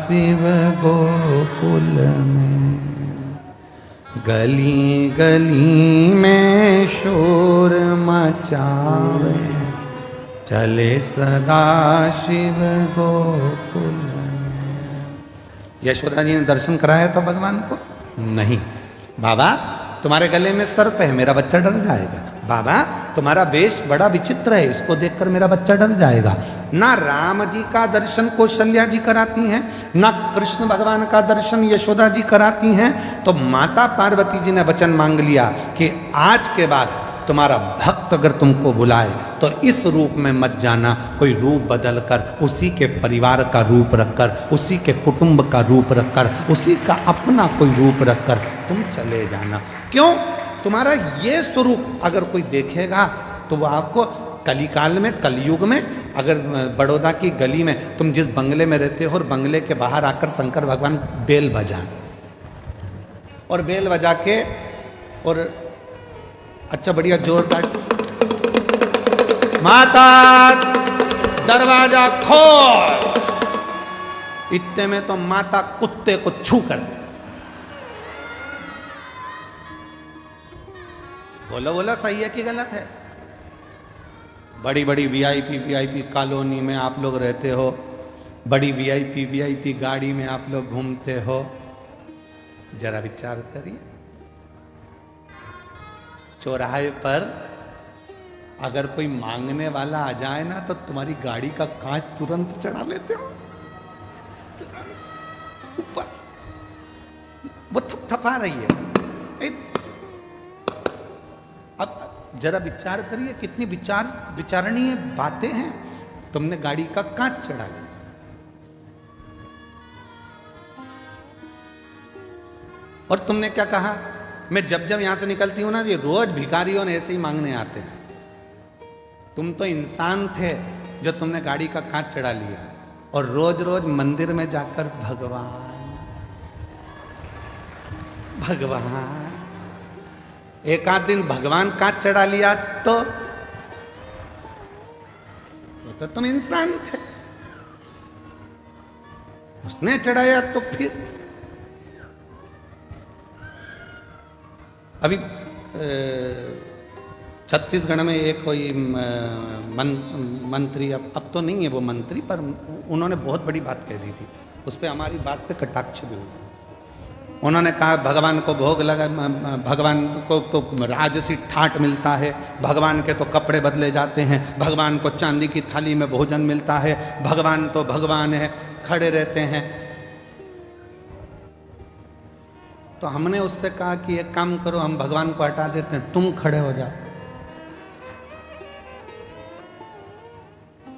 शिव गोकुल में, गली गली में शोर मचावे चले सदा शिव गोकुल में। यशोदा जी ने दर्शन कराया था भगवान को? नहीं। बाबा, तुम्हारे गले में सर्प है, मेरा बच्चा डर जाएगा। बाबा, तुम्हारा वेश बड़ा विचित्र है, इसको देखकर मेरा बच्चा डर जाएगा। ना राम जी का दर्शन कौशल्या जी कराती हैं, ना कृष्ण भगवान का दर्शन यशोदा जी कराती हैं। तो माता पार्वती जी ने वचन मांग लिया कि आज के बाद तुम्हारा भक्त अगर तुमको बुलाए तो इस रूप में मत जाना, कोई रूप बदल कर, उसी के परिवार का रूप रखकर, उसी के कुटुंब का रूप रखकर, उसी का अपना कोई रूप रखकर तुम चले जाना। क्यों? तुम्हारा ये स्वरूप अगर कोई देखेगा तो वो आपको कलिकाल में, कलयुग में, अगर बड़ौदा की गली में तुम जिस बंगले में रहते हो और बंगले के बाहर आकर शंकर भगवान बेल बजाएं और बेल बजा के और अच्छा बढ़िया जोरदार, माता दरवाजा खोल, इतने में तो माता कुत्ते को छू कर दे। बोलो बोलो, सही है कि गलत है? बड़ी बड़ी वीआईपी कॉलोनी में आप लोग रहते हो, बड़ी वीआईपी गाड़ी में आप लोग घूमते हो, जरा विचार करिए, चौराहे पर अगर कोई मांगने वाला आ जाए ना तो तुम्हारी गाड़ी का कांच तुरंत चढ़ा लेते हो ऊपर, वो थपथपा रही है। अब जरा विचार करिए, कितनी विचारणीय बातें हैं। तुमने गाड़ी का कांच चढ़ा लिया, और तुमने क्या कहा? मैं जब जब यहां से निकलती हूं ना, ये रोज भिखारियों ने ऐसे ही मांगने आते हैं। तुम तो इंसान थे जो तुमने गाड़ी का कांच चढ़ा लिया और रोज रोज मंदिर में जाकर भगवान भगवान, एक आध दिन भगवान कांच चढ़ा लिया तो वो तो तुम इंसान थे, उसने चढ़ाया तो फिर अभी छत्तीसगढ़ में एक कोई मंत्री, अब तो नहीं है वो मंत्री, पर उन्होंने बहुत बड़ी बात कह दी थी, उस पर हमारी बात पे कटाक्ष भी हुआ। उन्होंने कहा भगवान को भोग लगा, भगवान को तो राजसी ठाट मिलता है, भगवान के तो कपड़े बदले जाते हैं, भगवान को चांदी की थाली में भोजन मिलता है, भगवान तो भगवान है, खड़े रहते हैं। तो हमने उससे कहा कि एक काम करो, हम भगवान को हटा देते हैं, तुम खड़े हो जाओ,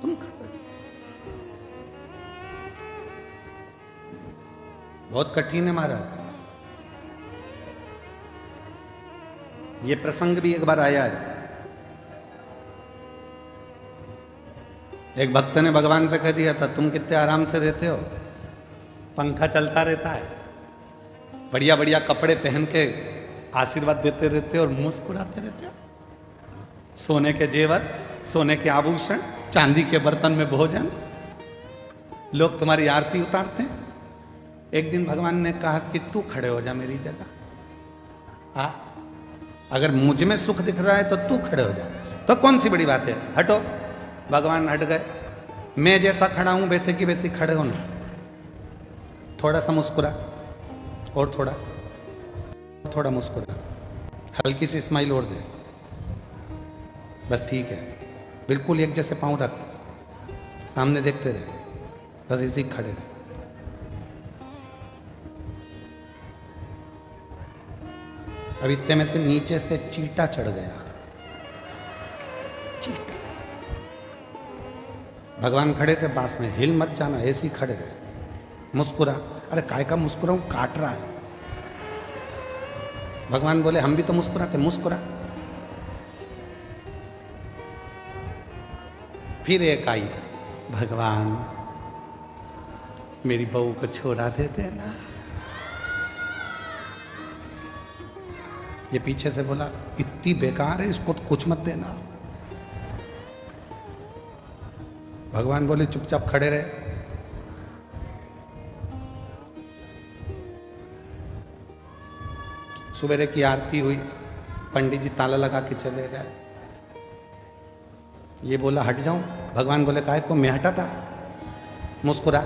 तुम खड़े। बहुत कठिन है महाराज। ये प्रसंग भी एक बार आया है। एक भक्त ने भगवान से कह दिया था, तुम कितने आराम से रहते हो, पंखा चलता रहता है, बढ़िया बढ़िया कपड़े पहन के आशीर्वाद देते रहते हो और मुस्कुराते रहते हो, सोने के जेवर, सोने के आभूषण, चांदी के बर्तन में भोजन, लोग तुम्हारी आरती उतारते हैं। एक दिन भगवान ने कहा कि तू खड़े हो जा मेरी जगह। हाँ, अगर मुझ में सुख दिख रहा है तो तू खड़े हो जा, तो कौन सी बड़ी बात है, हटो। भगवान हट गए। मैं जैसा खड़ा हूं वैसे की वैसी खड़े होना, थोड़ा सा मुस्कुरा, और थोड़ा मुस्कुरा, हल्की सी स्माइल और दे, बस ठीक है, बिल्कुल एक जैसे पांव रख, सामने देखते रहे, बस इसी खड़े रहे। अब इतने में से नीचे से चींटा चढ़ गया, चींटा। भगवान खड़े थे पास में, हिल मत जाना, ऐसे ही खड़े रहे, मुस्कुरा। अरे काय का मुस्कुराऊं, काट रहा है। भगवान बोले हम भी तो मुस्कुराते, मुस्कुरा। फिर एक आई, भगवान मेरी बहू को छोड़ा दे देना। ये पीछे से बोला इतनी बेकार है, इसको तो कुछ मत देना। भगवान बोले चुपचाप खड़े रहे। सुबेरे की आरती हुई, पंडित जी ताला लगा के चले गए। ये बोला हट जाऊं, भगवान बोले काहे को, मैं हटा था, मुस्कुरा।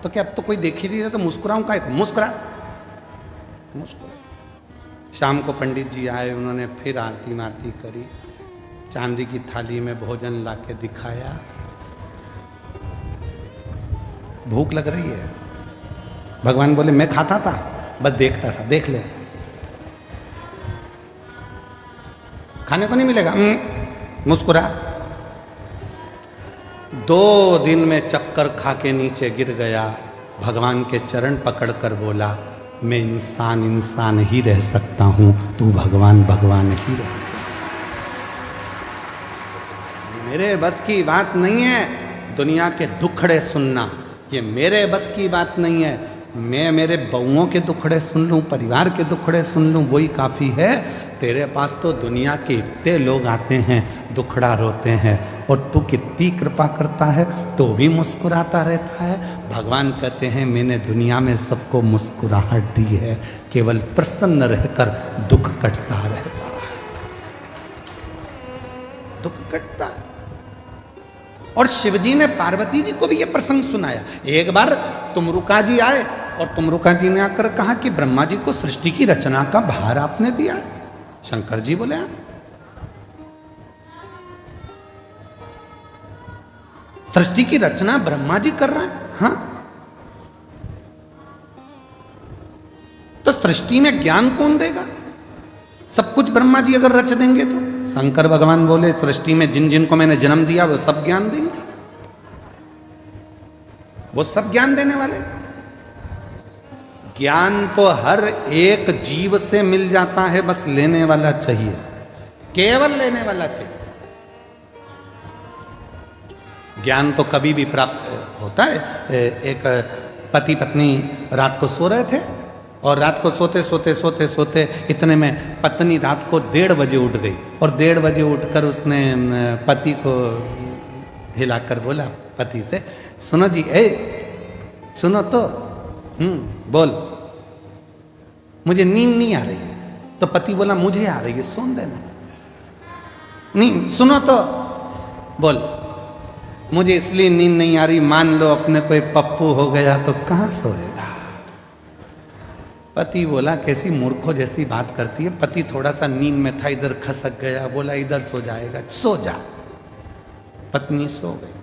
तो क्या अब तो कोई देख ही नहीं रहा, तो मुस्कुराऊं काहे को, मुस्कुरा, मुस्कुरा। शाम को पंडित जी आए, उन्होंने फिर आरती मारती करी, चांदी की थाली में भोजन लाके दिखाया। भूख लग रही है, भगवान बोले मैं खाता था, बस देखता था, देख ले, खाने को नहीं मिलेगा, मुस्कुरा। 2 दिन में चक्कर खा के नीचे गिर गया। भगवान के चरण पकड़कर बोला मैं इंसान इंसान ही रह सकता हूं, तू भगवान भगवान ही रह सकता। मेरे बस की बात नहीं है दुनिया के दुखड़े सुनना, ये मेरे बस की बात नहीं है। मैं मेरे बउओं के दुखड़े सुन लूं, परिवार के दुखड़े सुन लूं, वही काफ़ी है। तेरे पास तो दुनिया के इतने लोग आते हैं, दुखड़ा रोते हैं, और तू कितनी कृपा करता है तो भी मुस्कुराता रहता है। भगवान कहते हैं मैंने दुनिया में सबको मुस्कुराहट दी है, केवल प्रसन्न रहकर दुख कटता रहता है, दुख कटता है। और शिवजी ने पार्वती जी को भी यह प्रसंग सुनाया। एक बार तुमरुका जी आए और तुमरुका जी ने आकर कहा कि ब्रह्मा जी को सृष्टि की रचना का भार आपने दिया। शंकर जी बोले सृष्टि की रचना ब्रह्मा जी कर रहे हैं। हाँ, तो सृष्टि में ज्ञान कौन देगा? सब कुछ ब्रह्मा जी अगर रच देंगे तो। शंकर भगवान बोले सृष्टि में जिन जिन को मैंने जन्म दिया वो सब ज्ञान देंगे, वो सब ज्ञान देने वाले। ज्ञान तो हर एक जीव से मिल जाता है, बस लेने वाला चाहिए, केवल लेने वाला चाहिए। ज्ञान तो कभी भी प्राप्त होता है। एक पति पत्नी रात को सो रहे थे और रात को सोते सोते सोते सोते इतने में पत्नी रात को 1:30 बजे उठ गई और 1:30 बजे उठकर उसने पति को हिलाकर बोला पति से, सुनो जी, सुनो तो, बोल, मुझे नींद नहीं आ रही है। तो पति बोला मुझे आ रही है, सोन देना। नहीं सुनो तो, बोल मुझे इसलिए नींद नहीं आ रही, मान लो अपने कोई पप्पू हो गया तो कहां सोएगा। पति बोला कैसी मूर्खों जैसी बात करती है। पति थोड़ा सा नींद में था, इधर खसक गया, बोला इधर सो जाएगा, सो जा। पत्नी सो गई।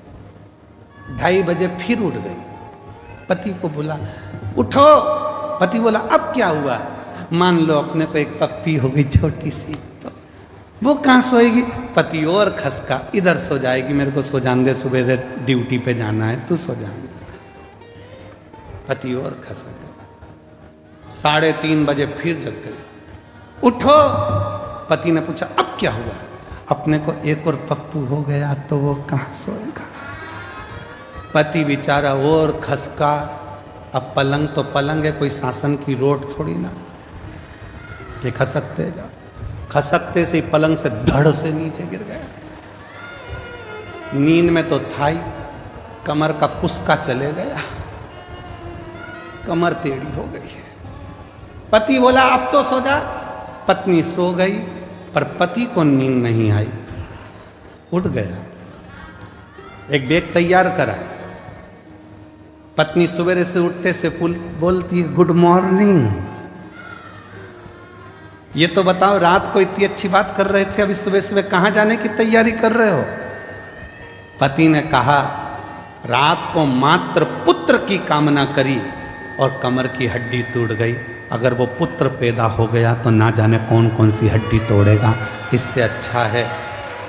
2:30 बजे फिर उठ गई। पति को बोला उठो। पति बोला अब क्या हुआ। मान लो अपने को एक पप्पी हो गई छोटी सी, तो वो कहाँ सोएगी। पति और खसका, इधर सो जाएगी, मेरे को सो जान दे, सुबह ड्यूटी पे जाना है, तू सो जान दे। पति और खसक गया। 3:30 बजे फिर जग गई। उठो। पति ने पूछा अब क्या हुआ। अपने को एक और पप्पू हो गया तो वो कहाँ सोएगा। पति बेचारा और खसका। अब पलंग तो पलंग है, कोई शासन की रोड थोड़ी ना, ये खसकते जा। खसकते से पलंग से धड़ से नीचे गिर गया। नींद में तो था ही, कमर का कुस्का चले गया, कमर टेढ़ी हो गई है। पति बोला अब तो सो जा। पत्नी सो गई, पर पति को नींद नहीं आई। उठ गया, एक बैग तैयार करा। पत्नी सवेरे से उठते से बोलती है गुड मॉर्निंग। ये तो बताओ रात को इतनी अच्छी बात कर रहे थे, अभी सुबह सुबह कहाँ जाने की तैयारी कर रहे हो। पति ने कहा रात को मात्र पुत्र की कामना करी और कमर की हड्डी टूट गई। अगर वो पुत्र पैदा हो गया तो ना जाने कौन कौन सी हड्डी तोड़ेगा। इससे अच्छा है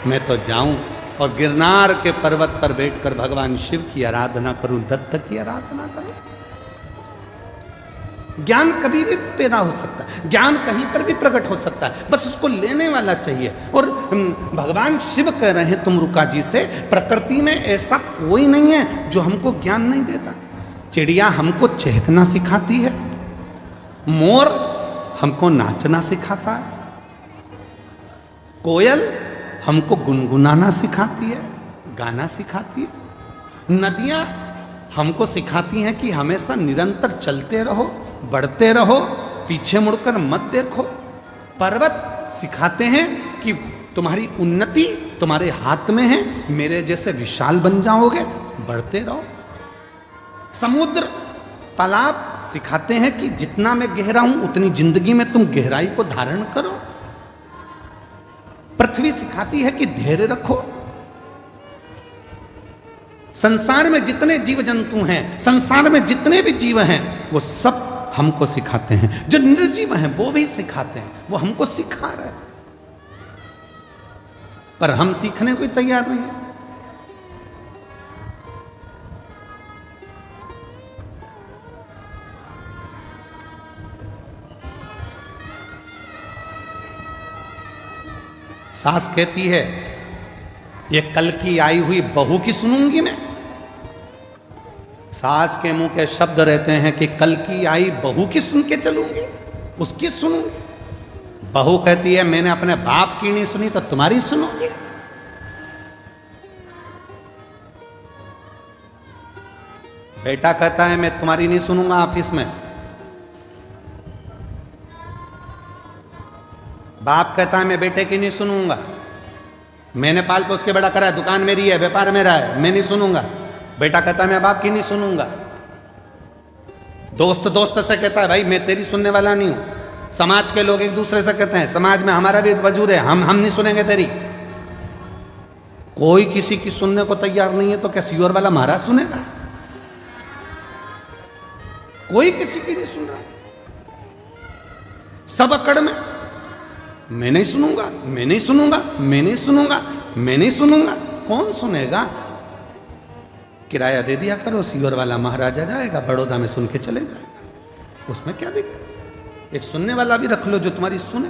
मैं तो जाऊं और गिरनार के पर्वत पर बैठकर भगवान शिव की आराधना करूं, दत्त की आराधना करूं। ज्ञान कभी भी पैदा हो सकता है, ज्ञान कहीं पर भी प्रकट हो सकता है, बस उसको लेने वाला चाहिए। और भगवान शिव कह रहे हैं तुमरुका जी से, प्रकृति में ऐसा कोई नहीं है जो हमको ज्ञान नहीं देता। चिड़िया हमको चहकना सिखाती है, मोर हमको नाचना सिखाता है, कोयल हमको गुनगुनाना सिखाती है, गाना सिखाती है, नदियां हमको सिखाती हैं कि हमेशा निरंतर चलते रहो, बढ़ते रहो, पीछे मुड़कर मत देखो। पर्वत सिखाते हैं कि तुम्हारी उन्नति तुम्हारे हाथ में है, मेरे जैसे विशाल बन जाओगे, बढ़ते रहो। समुद्र तालाब सिखाते हैं कि जितना मैं गहरा हूं उतनी जिंदगी में तुम गहराई को धारण करो। पृथ्वी सिखाती है कि धैर्य रखो। संसार में जितने जीव जंतु हैं, संसार में जितने भी जीव हैं, वो सब हमको सिखाते हैं। जो निर्जीव हैं वो भी सिखाते हैं, वो हमको सिखा रहे हैं, पर हम सीखने को तैयार नहीं है। सास कहती है ये कल की आई हुई बहू की सुनूंगी मैं। सास के मुंह के शब्द रहते हैं कि कल की आई बहू की सुन के चलूंगी, उसकी सुनूंगी। बहू कहती है मैंने अपने बाप की नहीं सुनी तो तुम्हारी सुनूंगी। बेटा कहता है मैं तुम्हारी नहीं सुनूंगा ऑफिस में। बाप कहता है मैं बेटे की नहीं सुनूंगा, मैंने पाल पोस के बड़ा करा है, दुकान मेरी है, व्यापार मेरा है, मैं नहीं सुनूंगा। बेटा कहता है मैं बाप की नहीं सुनूंगा। दोस्त दोस्त से कहता है भाई मैं तेरी सुनने वाला नहीं हूं। समाज के लोग एक दूसरे से कहते हैं समाज में हमारा भी वजूद है, हम नहीं सुनेंगे तेरी। कोई किसी की सुनने को तैयार नहीं है तो क्या सियोर वाला महाराज सुनेगा? कोई किसी की नहीं सुन रहा, सब अकड़ में मैं नहीं सुनूंगा, मैं नहीं सुनूंगा, मैं नहीं सुनूंगा, मैं नहीं सुनूंगा। कौन सुनेगा? किराया दे दिया करो, सियोर वाला महाराजा जाएगा, बड़ौदा में सुन के चले जाएगा, उसमें क्या दिक्कत? एक सुनने वाला भी रख लो जो तुम्हारी सुने।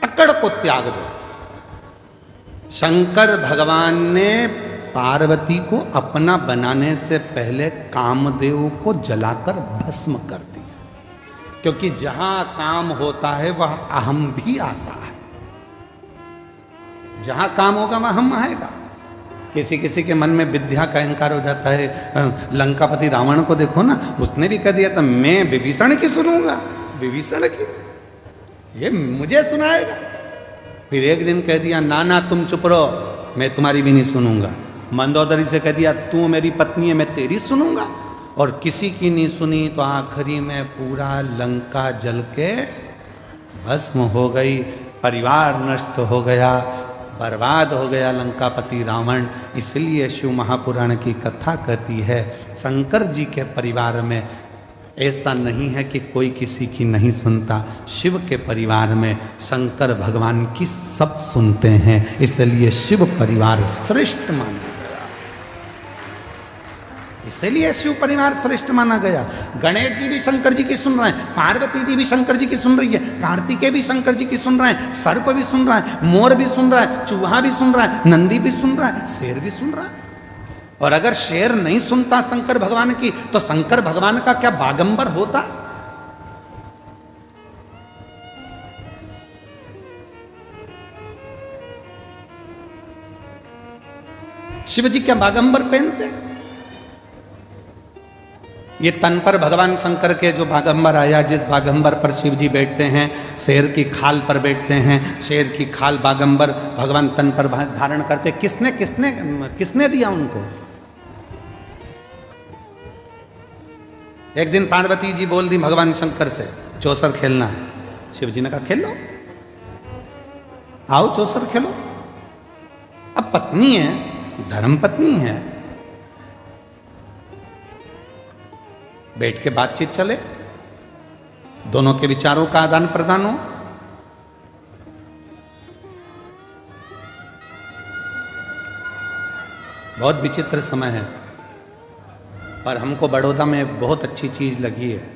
अकड़ को त्याग दो। शंकर भगवान ने पार्वती को अपना बनाने से पहले कामदेव को जलाकर भस्म कर दिया, क्योंकि जहां काम होता है वह अहम भी आता है। जहां काम होगा वहां हम आएगा। किसी किसी के मन में विद्या का अहंकार हो जाता है। लंकापति रावण को देखो ना, उसने भी कह दिया था मैं विभीषण की सुनूंगा, विभीषण की। ये मुझे सुनाएगा। फिर एक दिन कह दिया ना ना तुम चुप रहो, मैं तुम्हारी भी नहीं सुनूंगा। मंदोदरी से कह दिया तू मेरी पत्नी है, मैं तेरी सुनूंगा। और किसी की नहीं सुनी तो आखिरी में पूरा लंका जल के भस्म हो गई, परिवार नष्ट हो गया, बर्बाद हो गया लंकापति रावण। इसलिए शिव महापुराण की कथा कहती है शंकर जी के परिवार में ऐसा नहीं है कि कोई किसी की नहीं सुनता। शिव के परिवार में शंकर भगवान की सब सुनते हैं, इसलिए शिव परिवार श्रेष्ठ माना गया। इसलिए शिव परिवार श्रेष्ठ माना गया। गणेश जी भी शंकर जी की सुन रहे हैं, पार्वती जी भी शंकर जी की सुन रही है, कार्तिकेय भी शंकर जी की सुन रहे हैं, सर्प भी सुन रहा है, मोर भी सुन रहा है, चूहा भी सुन रहा है, नंदी भी सुन रहा है, शेर भी सुन रहा है। और अगर शेर नहीं सुनता शंकर भगवान की तो शंकर भगवान का क्या बागंबर होता? शिव जी क्या बागंबर पहनते? ये तन पर भगवान शंकर के जो बागंबर आया, जिस बागंबर पर शिव जी बैठते हैं, शेर की खाल पर बैठते हैं, शेर की खाल बागंबर भगवान तन पर धारण करते। किसने किसने किसने दिया उनको? एक दिन पार्वती जी बोल दी भगवान शंकर से चौसर खेलना है। शिव जी ने कहा खेल लो, आओ चौसर खेलो। अब पत्नी है, धर्म पत्नी है, बैठ के बातचीत चले, दोनों के विचारों का आदान प्रदान हो। बहुत विचित्र समय है, पर हमको बड़ौदा में बहुत अच्छी चीज लगी है।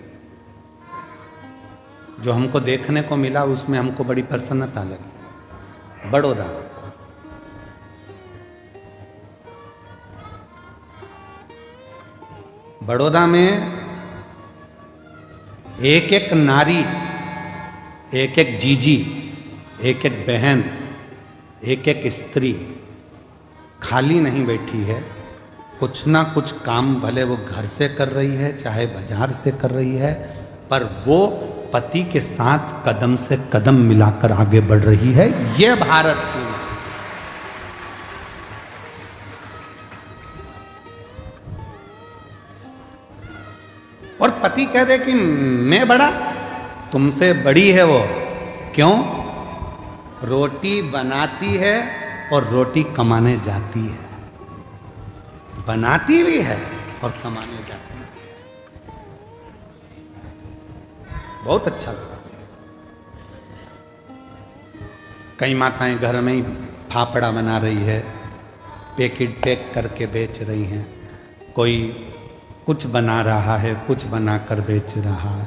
जो हमको देखने को मिला उसमें हमको बड़ी प्रसन्नता लगी। बड़ौदा बड़ौदा में एक एक नारी, एक एक जीजी, एक एक बहन, एक एक स्त्री खाली नहीं बैठी है। कुछ ना कुछ काम भले वो घर से कर रही है चाहे बाजार से कर रही है, पर वो पति के साथ कदम से कदम मिलाकर आगे बढ़ रही है। ये भारत की और पति कह दे कि मैं बड़ा, तुमसे बड़ी है वो। क्यों? रोटी बनाती है और रोटी कमाने जाती है, बनाती भी है और कमाने जाती है। बहुत अच्छा लगा। कई माताएं घर में ही फाफड़ा बना रही है, पैकेट पैक करके बेच रही हैं। कोई कुछ बना रहा है, कुछ बनाकर बेच रहा है।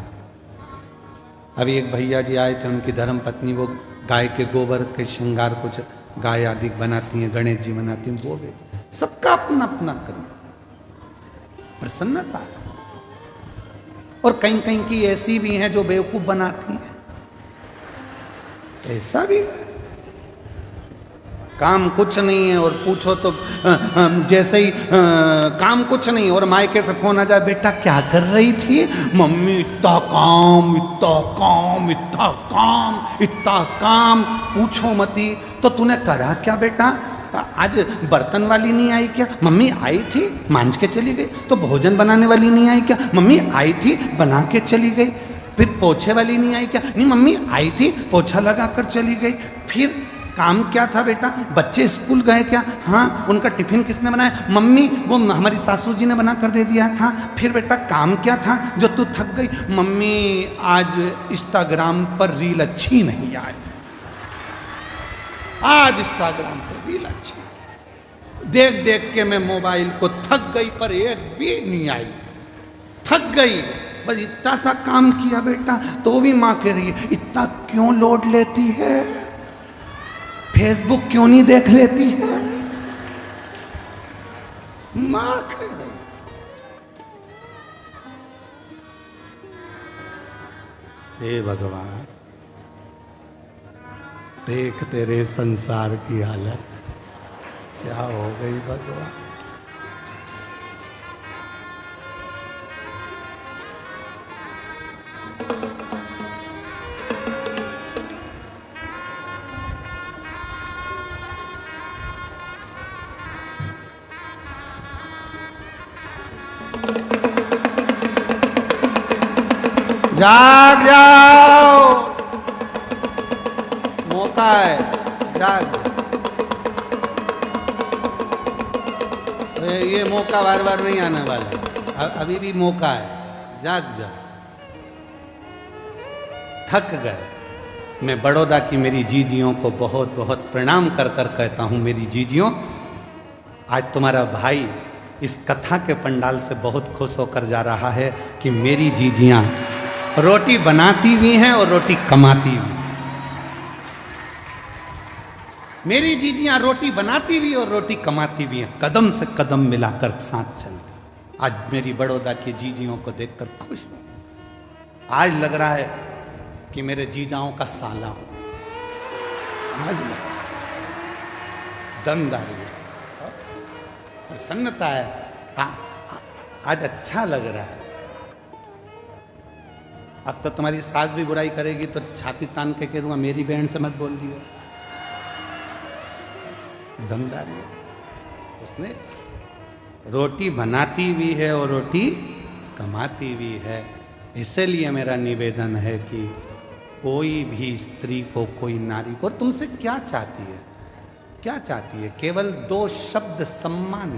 अभी एक भैया जी आए थे, उनकी धर्म पत्नी वो गाय के गोबर के श्रृंगार कुछ गाय आदि बनाती हैं, गणेश जी बनाती हैं, वो बेच। सबका अपना अपना कर्म, प्रसन्नता है। और कहीं कहीं की ऐसी भी हैं जो बेवकूफ बनाती हैं, ऐसा भी है। काम कुछ नहीं है और पूछो तो जैसे ही काम कुछ नहीं और मायके से फोन आ जाए, बेटा क्या कर रही थी? मम्मी इतना काम, इतना काम, इतना काम, इतना काम, पूछो मती। तो तूने करा क्या बेटा? आज बर्तन वाली नहीं आई क्या? मम्मी आई थी, मांझ के चली गई। तो भोजन बनाने वाली नहीं आई क्या? मम्मी आई थी, बना के चली गई। फिर पोछे वाली नहीं आई क्या? नहीं मम्मी आई थी, पोछा लगा कर चली गई। फिर काम क्या था बेटा? बच्चे स्कूल गए क्या? हाँ। उनका टिफिन किसने बनाया? मम्मी, वो हमारी सासू जी ने बना कर दे दिया था। फिर बेटा काम क्या था जो तू थक गई? मम्मी आज इंस्टाग्राम पर रील अच्छी नहीं आई, आज इंस्टाग्राम पर रील अच्छी देख देख के मैं मोबाइल को थक गई, पर एक भी नहीं आई, थक गई। बस इतना सा काम किया बेटा, तो भी माँ कह रही है इतना क्यों लोड लेती है? फेसबुक क्यों नहीं देख लेती है? माँ कह रही। हे भगवान, देख तेरे संसार की हालत क्या हो गई भगवान। जाग जाओ, मौका है, जाग। ये मौका बार बार नहीं आने वाला, अभी भी मौका है, जाग जाओ। थक गए। मैं बड़ौदा की मेरी जीजियों को बहुत बहुत प्रणाम कर कर कहता हूं, मेरी जीजियों, आज तुम्हारा भाई इस कथा के पंडाल से बहुत खुश होकर जा रहा है कि मेरी जीजियां रोटी बनाती भी हैं और रोटी कमाती भी। मेरी जीजियां रोटी बनाती भी और रोटी कमाती भी हैं, कदम से कदम मिलाकर साथ चलती। आज मेरी बड़ौदा की जीजियों को देखकर खुश हूं। आज लग रहा है कि मेरे जीजाओं का साला हूं। आज दमदारी है, प्रसन्नता है, आज अच्छा लग रहा है। अब तो तुम्हारी सास भी बुराई करेगी तो छाती तान के कह दूंगा मेरी बहन से मत बोल दियो। दमदारी है। उसने रोटी बनाती भी है और रोटी कमाती भी है। इसलिए मेरा निवेदन है कि कोई भी स्त्री को, कोई नारी को, और तुमसे क्या चाहती है, क्या चाहती है? केवल 2 शब्द सम्मान।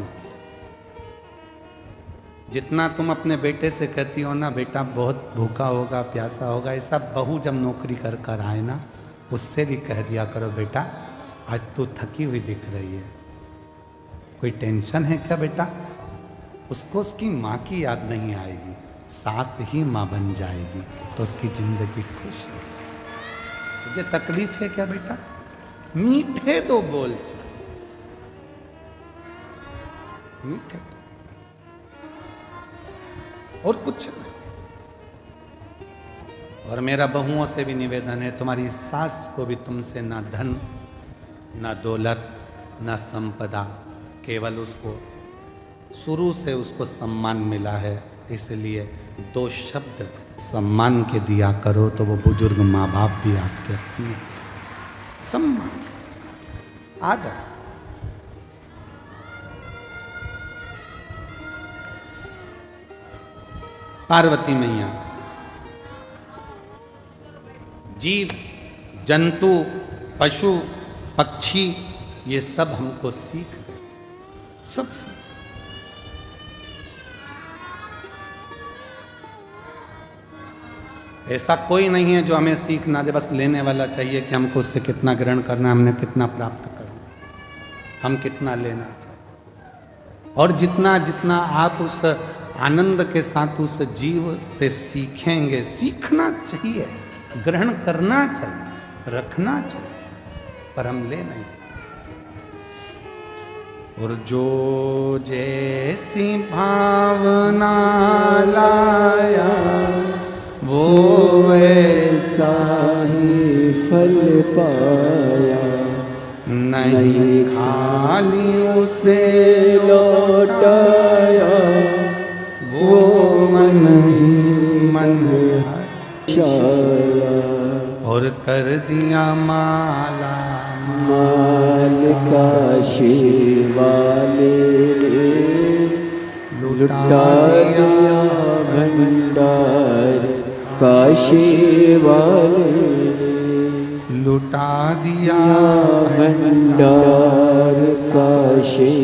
जितना तुम अपने बेटे से कहती हो ना, बेटा बहुत भूखा होगा, प्यासा होगा, ऐसा बहू जब नौकरी कर कर आए ना, उससे भी कह दिया करो, बेटा आज तू थकी हुई दिख रही है, कोई टेंशन है क्या बेटा? उसको उसकी माँ की याद नहीं आएगी, सास ही माँ बन जाएगी तो उसकी जिंदगी खुश है। तुझे तकलीफ है क्या बेटा? मीठे 2 बोल चाहिए, मीठे 2, और कुछ नहीं। और मेरा बहुओं से भी निवेदन है, तुम्हारी सास को भी तुमसे ना धन, ना दौलत, ना संपदा, केवल उसको शुरू से उसको सम्मान मिला है। इसलिए 2 शब्द सम्मान के दिया करो तो वो बुजुर्ग माँ बाप भी आपके अपने। सम्मान, आदर। पार्वती मैया, जीव जंतु पशु पक्षी ये सब हमको सीख गए, सब सीख। ऐसा कोई नहीं है जो हमें सीख ना दे, बस लेने वाला चाहिए कि हमको उससे कितना ग्रहण करना, हमने कितना प्राप्त करना, हम कितना लेना चाहिए। और जितना जितना आप उस आनंद के साथ उस जीव से सीखेंगे, सीखना चाहिए, ग्रहण करना चाहिए, रखना चाहिए, पर हम ले नहीं। और जो जैसी भावना लाया वो वैसा ही फल पाया, नहीं खाली उसे लौटाया, वो मन ही मन हर्षाया। और कर दिया माला माल काशी वाले ने लुटा दिया भंडार, काशी वाले ने लुटा दिया भंडार, काशी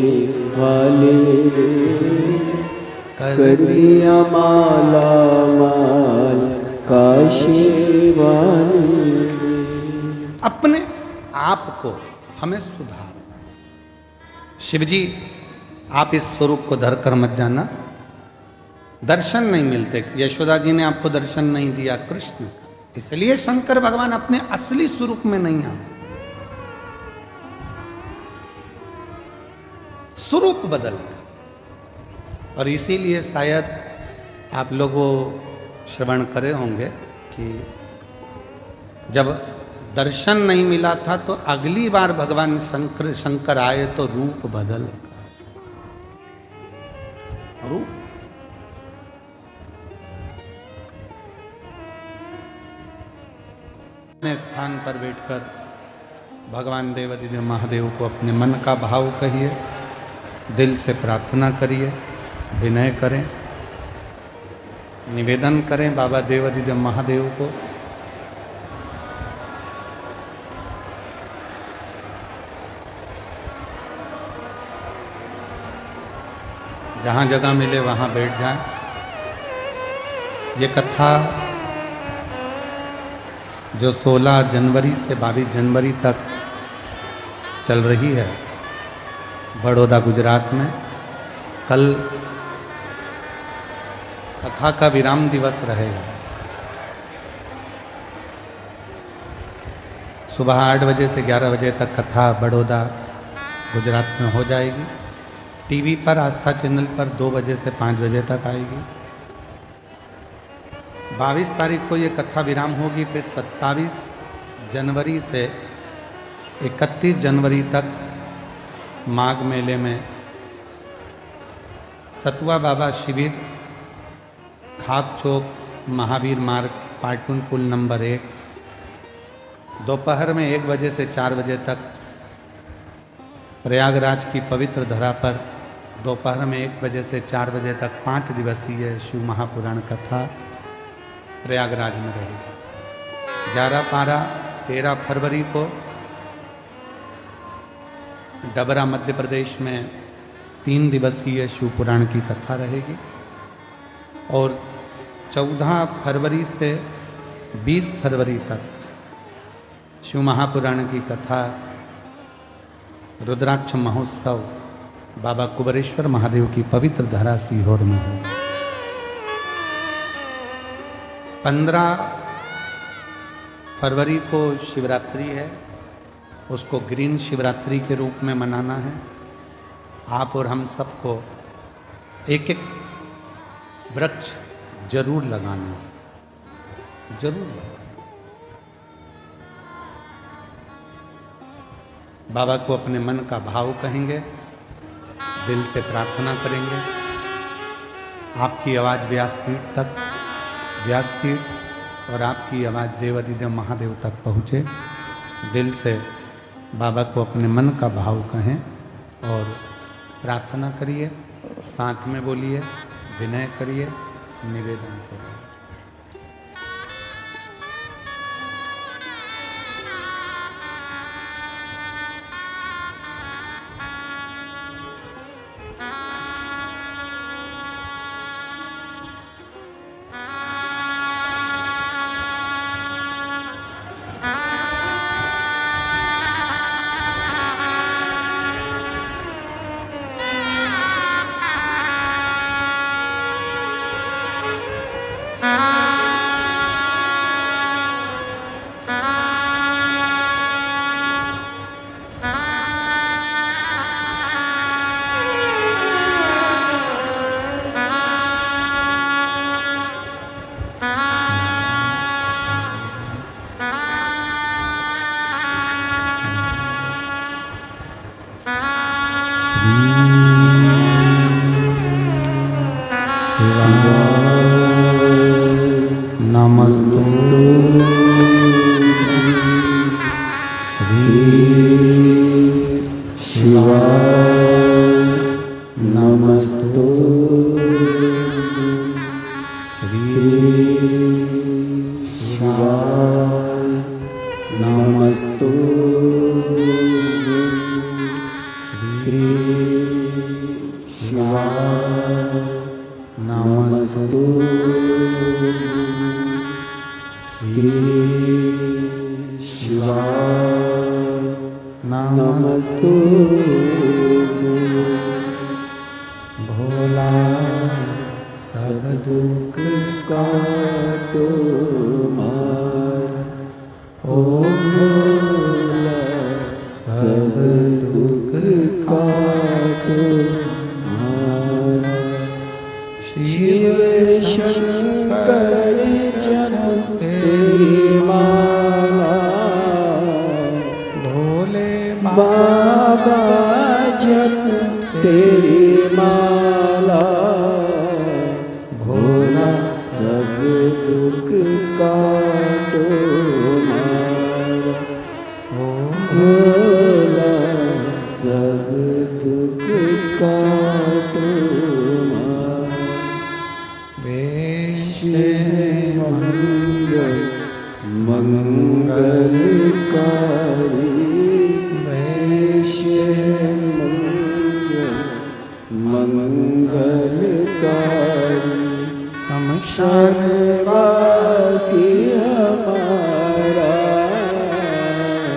वाले ने कर दिया माला माल, काशी वाले ने। अपने आप को हमें सुधार। शिवजी आप इस स्वरूप को धरकर मत जाना, दर्शन नहीं मिलते। यशोदा जी ने आपको दर्शन नहीं दिया कृष्ण, इसलिए शंकर भगवान अपने असली स्वरूप में नहीं आते, स्वरूप बदल गए। और इसीलिए शायद आप लोग वो श्रवण करे होंगे कि जब दर्शन नहीं मिला था तो अगली बार भगवान शंकर आए तो रूप बदल, रूप अपने स्थान पर बैठकर भगवान देवाधिदेव महादेव को अपने मन का भाव कहिए, दिल से प्रार्थना करिए, विनय करें। निवेदन करें बाबा देवाधिदेव महादेव को। जहाँ जगह मिले वहाँ बैठ जाएं। ये कथा जो 16 जनवरी से 22 जनवरी तक चल रही है बड़ौदा गुजरात में, कल कथा का विराम दिवस रहेगा। सुबह 8 बजे से 11 बजे तक कथा बड़ौदा गुजरात में हो जाएगी। टीवी पर आस्था चैनल पर 2 बजे से 5 बजे तक आएगी। 22 तारीख को ये कथा विराम होगी। फिर 27 जनवरी से 31 जनवरी तक माघ मेले में सतुआ बाबा शिविर, खाक चौक, महावीर मार्ग, पाटुन पुल नंबर 1, दोपहर में 1 बजे से 4 बजे तक प्रयागराज की पवित्र धरा पर दोपहर में 1 बजे से 4 बजे तक 5 दिवसीय शिव महापुराण कथा प्रयागराज में रहेगी। 11, 12, 13 फरवरी को डबरा मध्य प्रदेश में 3 दिवसीय शिव पुराण की कथा रहेगी। और 14 फरवरी से 20 फरवरी तक शिव महापुराण की कथा रुद्राक्ष महोत्सव बाबा कुबरेश्वर महादेव की पवित्र धरा सीहोर में होगी। 15 फरवरी को शिवरात्रि है, उसको ग्रीन शिवरात्रि के रूप में मनाना है। आप और हम सबको एक एक वृक्ष जरूर लगाना है, जरूर लगाना। बाबा को अपने मन का भाव कहेंगे, दिल से प्रार्थना करेंगे। आपकी आवाज़ व्यासपीठ तक, व्यासपीठ और आपकी आवाज़ देवाधिदेव महादेव तक पहुँचे। दिल से बाबा को अपने मन का भाव कहें और प्रार्थना करिए, साथ में बोलिए, विनय करिए, निवेदन करिए। नमस्तु श्री शिवाय, नमस्तु श्री शिवाय, नमस्तु श्री शिवाय, नमस्तु श्री शिवाय, नमस्तु। भोला सब दुख काटो मार, ओ भोला सब दुख काटो मार। शिव शंकर जप तेरी माला, भोले बाबा जप तेरी माला, भोला सब दुख काटो मारा, ओ भोला सब दुख काटो मारा। वेश वैश्य मंगलकारी शमशान वासी हमारा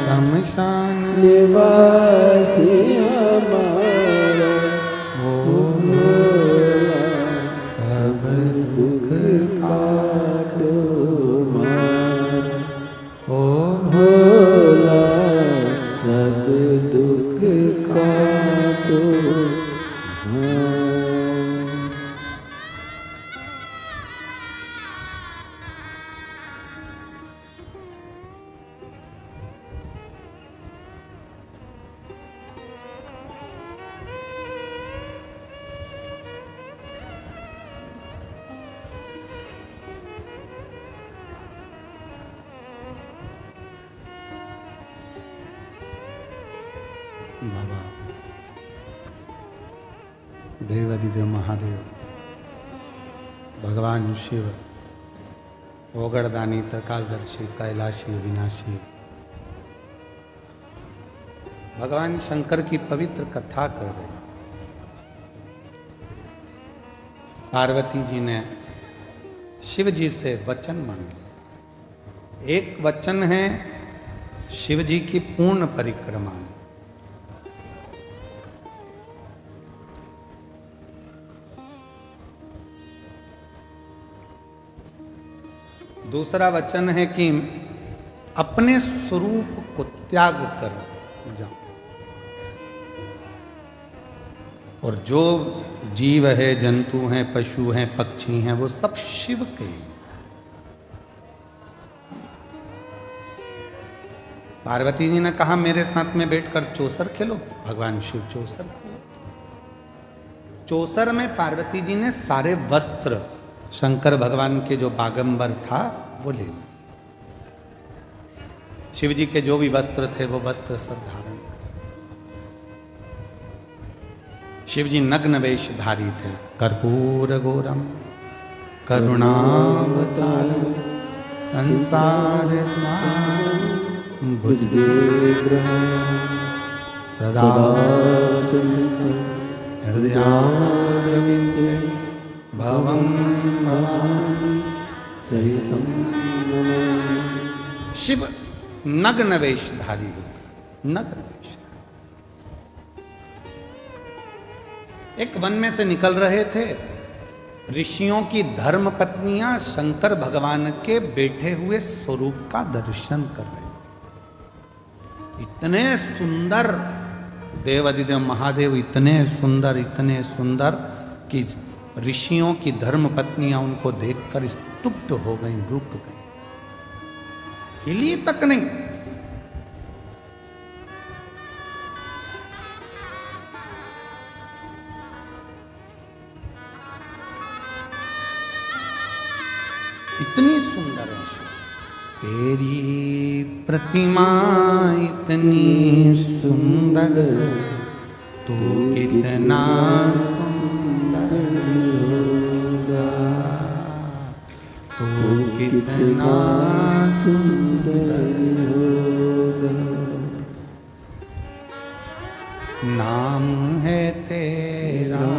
शमशान निवासी हमारा भोला सब दुख काटो मारा ओ भोला सब दुख काटो मारा। बाबा देवाधिदेव महादेव भगवान शिव ओगड़दानी त्रिकालदर्शी कैलाशी विनाशी भगवान शंकर की पवित्र कथा कर रहे। पार्वती जी ने शिव जी से वचन मांग लिया। एक वचन है शिव जी की पूर्ण परिक्रमा में, दूसरा वचन है कि अपने स्वरूप को त्याग कर जाओ और जो जीव है, जंतु हैं, पशु हैं, पक्षी हैं, वो सब शिव के हैं। पार्वती जी ने कहा मेरे साथ में बैठकर चौसर खेलो। भगवान शिव चौसर खेलो। चौसर में पार्वती जी ने सारे वस्त्र शंकर भगवान के जो बागंबर था वो ले लिया। शिव जी के जो भी वस्त्र थे वो वस्त्र सब धारण कर। शिव जी नग्न वेशधारी थे। कर्पूर गौरम करुणावतारम संसार सारम भुजगेन्द्रहं सदा हृदयारविन्दे भवं भवानी सहितं नमामि। शिव नग्न वेशधारी हो, नग्न वेश। एक वन में से निकल रहे थे। ऋषियों की धर्म पत्नियां शंकर भगवान के बैठे हुए स्वरूप का दर्शन कर रहे थे। इतने सुंदर देवाधिदेव महादेव, इतने सुंदर कि ऋषियों की धर्म पत्नियां उनको देखकर स्तुप्त हो गई, रुक गई, हिली तक नहीं। इतनी सुंदर है तेरी प्रतिमा, इतनी सुंदर, तू कितना सुंदर होगा, तू कितना सुंदर होगा। नाम है तेरा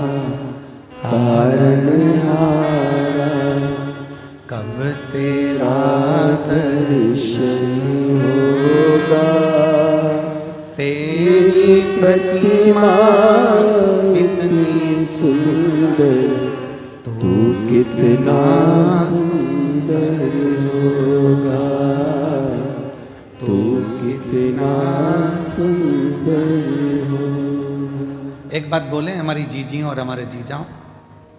तारणहारा, कब तेरा दर्शन होगा। तेरी प्रतिमा इतनी सुंदर, तू कितना सुंदर होगा, तू कितना सुंदर होगा। एक बात बोले हमारी जीजियों और हमारे जीजाओं,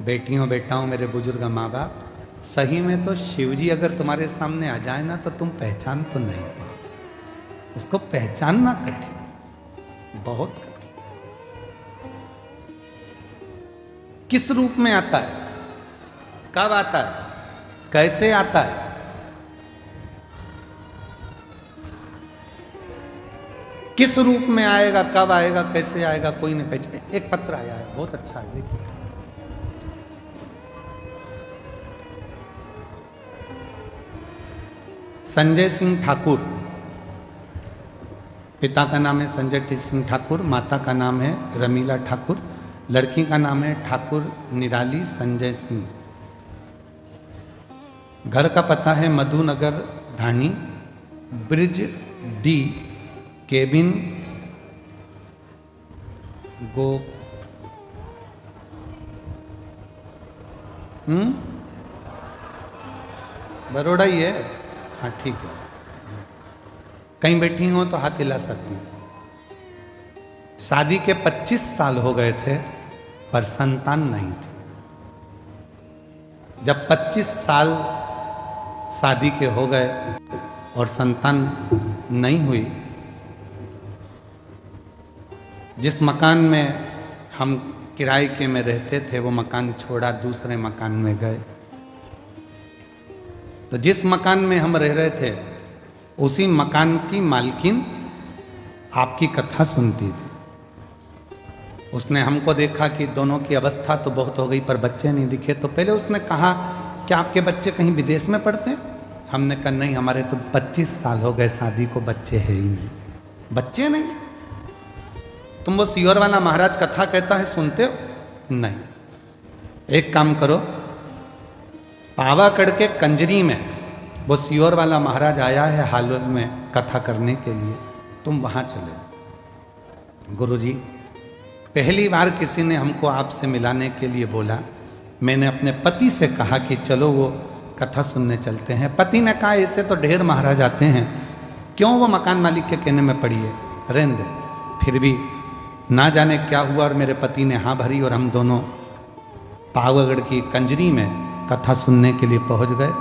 बेटियों बेटाओं, मेरे बुजुर्ग माँ बाप, सही में तो शिवजी अगर तुम्हारे सामने आ जाए ना तो तुम पहचान तो नहीं पाओ। उसको पहचानना कठिन, बहुत कठिन। किस रूप में आता है, कब आता है, कैसे आता है, किस रूप में आएगा, कब आएगा, कैसे आएगा, कोई नहीं पहचान। एक पत्र आया है, बहुत अच्छा है, देखिए। संजय सिंह ठाकुर पिता का नाम है संजय सिंह ठाकुर, माता का नाम है रमीला ठाकुर, लड़की का नाम है ठाकुर निराली संजय सिंह। घर का पता है मधुनगर ढाणी, ब्रिज डी, केबिन गो बड़ौदा ही है। हाँ ठीक है, कहीं बैठी हो तो हाथ हिला सकती हूँ। शादी के 25 साल हो गए थे पर संतान नहीं थी। जब 25 साल शादी के हो गए और संतान नहीं हुई, जिस मकान में हम किराए के में रहते थे वो मकान छोड़ा, दूसरे मकान में गए। तो जिस मकान में हम रह रहे थे उसी मकान की मालकिन आपकी कथा सुनती थी। उसने हमको देखा कि दोनों की अवस्था तो बहुत हो गई पर बच्चे नहीं दिखे, तो पहले उसने कहा कि आपके बच्चे कहीं विदेश में पढ़ते हैं? हमने कहा नहीं, हमारे तो 25 साल हो गए शादी को, बच्चे है ही नहीं। बच्चे नहीं? तुम वो सीहोर वाला महाराज कथा कहता है सुनते हो? नहीं। एक काम करो, पावागढ़ के कंजरी में वो सीहोर वाला महाराज आया है हाल में कथा करने के लिए, तुम वहां चले जाओ। गुरुजी, पहली बार किसी ने हमको आपसे मिलाने के लिए बोला। मैंने अपने पति से कहा कि चलो वो कथा सुनने चलते हैं। पति ने कहा ऐसे तो ढेर महाराज आते हैं, क्यों वो मकान मालिक के कहने में पड़ी है, रहने दे। फिर भी ना जाने क्या हुआ और मेरे पति ने हाँ भरी और हम दोनों पावागढ़ की कंजरी में कथा सुनने के लिए पहुंच गए।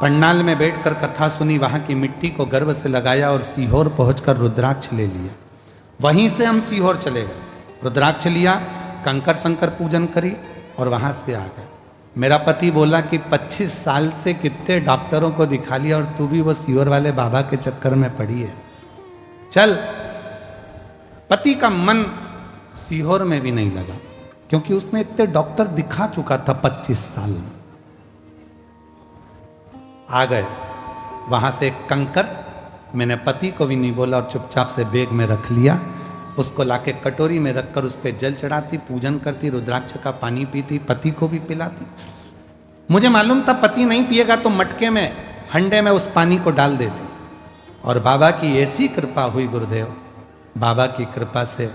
पंडाल में बैठकर कथा सुनी, वहां की मिट्टी को गर्व से लगाया और सीहोर पहुंचकर रुद्राक्ष ले लिया। वहीं से हम सीहोर चले गए, रुद्राक्ष लिया, कंकर शंकर पूजन करी और वहां से आ गए। मेरा पति बोला कि 25 साल से कितने डॉक्टरों को दिखा लिया और तू भी वो सीहोर वाले बाबा के चक्कर में पड़ी है, चल। पति का मन सीहोर में भी नहीं लगा क्योंकि उसने इतने डॉक्टर दिखा चुका था 25 साल में। आ गए वहां से एक कंकर, मैंने पति को भी नहीं बोला और चुपचाप से बैग में रख लिया। उसको लाके कटोरी में रखकर उस पर जल चढ़ाती, पूजन करती, रुद्राक्ष का पानी पीती, पति को भी पिलाती। मुझे मालूम था पति नहीं पिएगा तो मटके में, हंडे में उस पानी को डाल देती। और बाबा की ऐसी कृपा हुई गुरुदेव, बाबा की कृपा से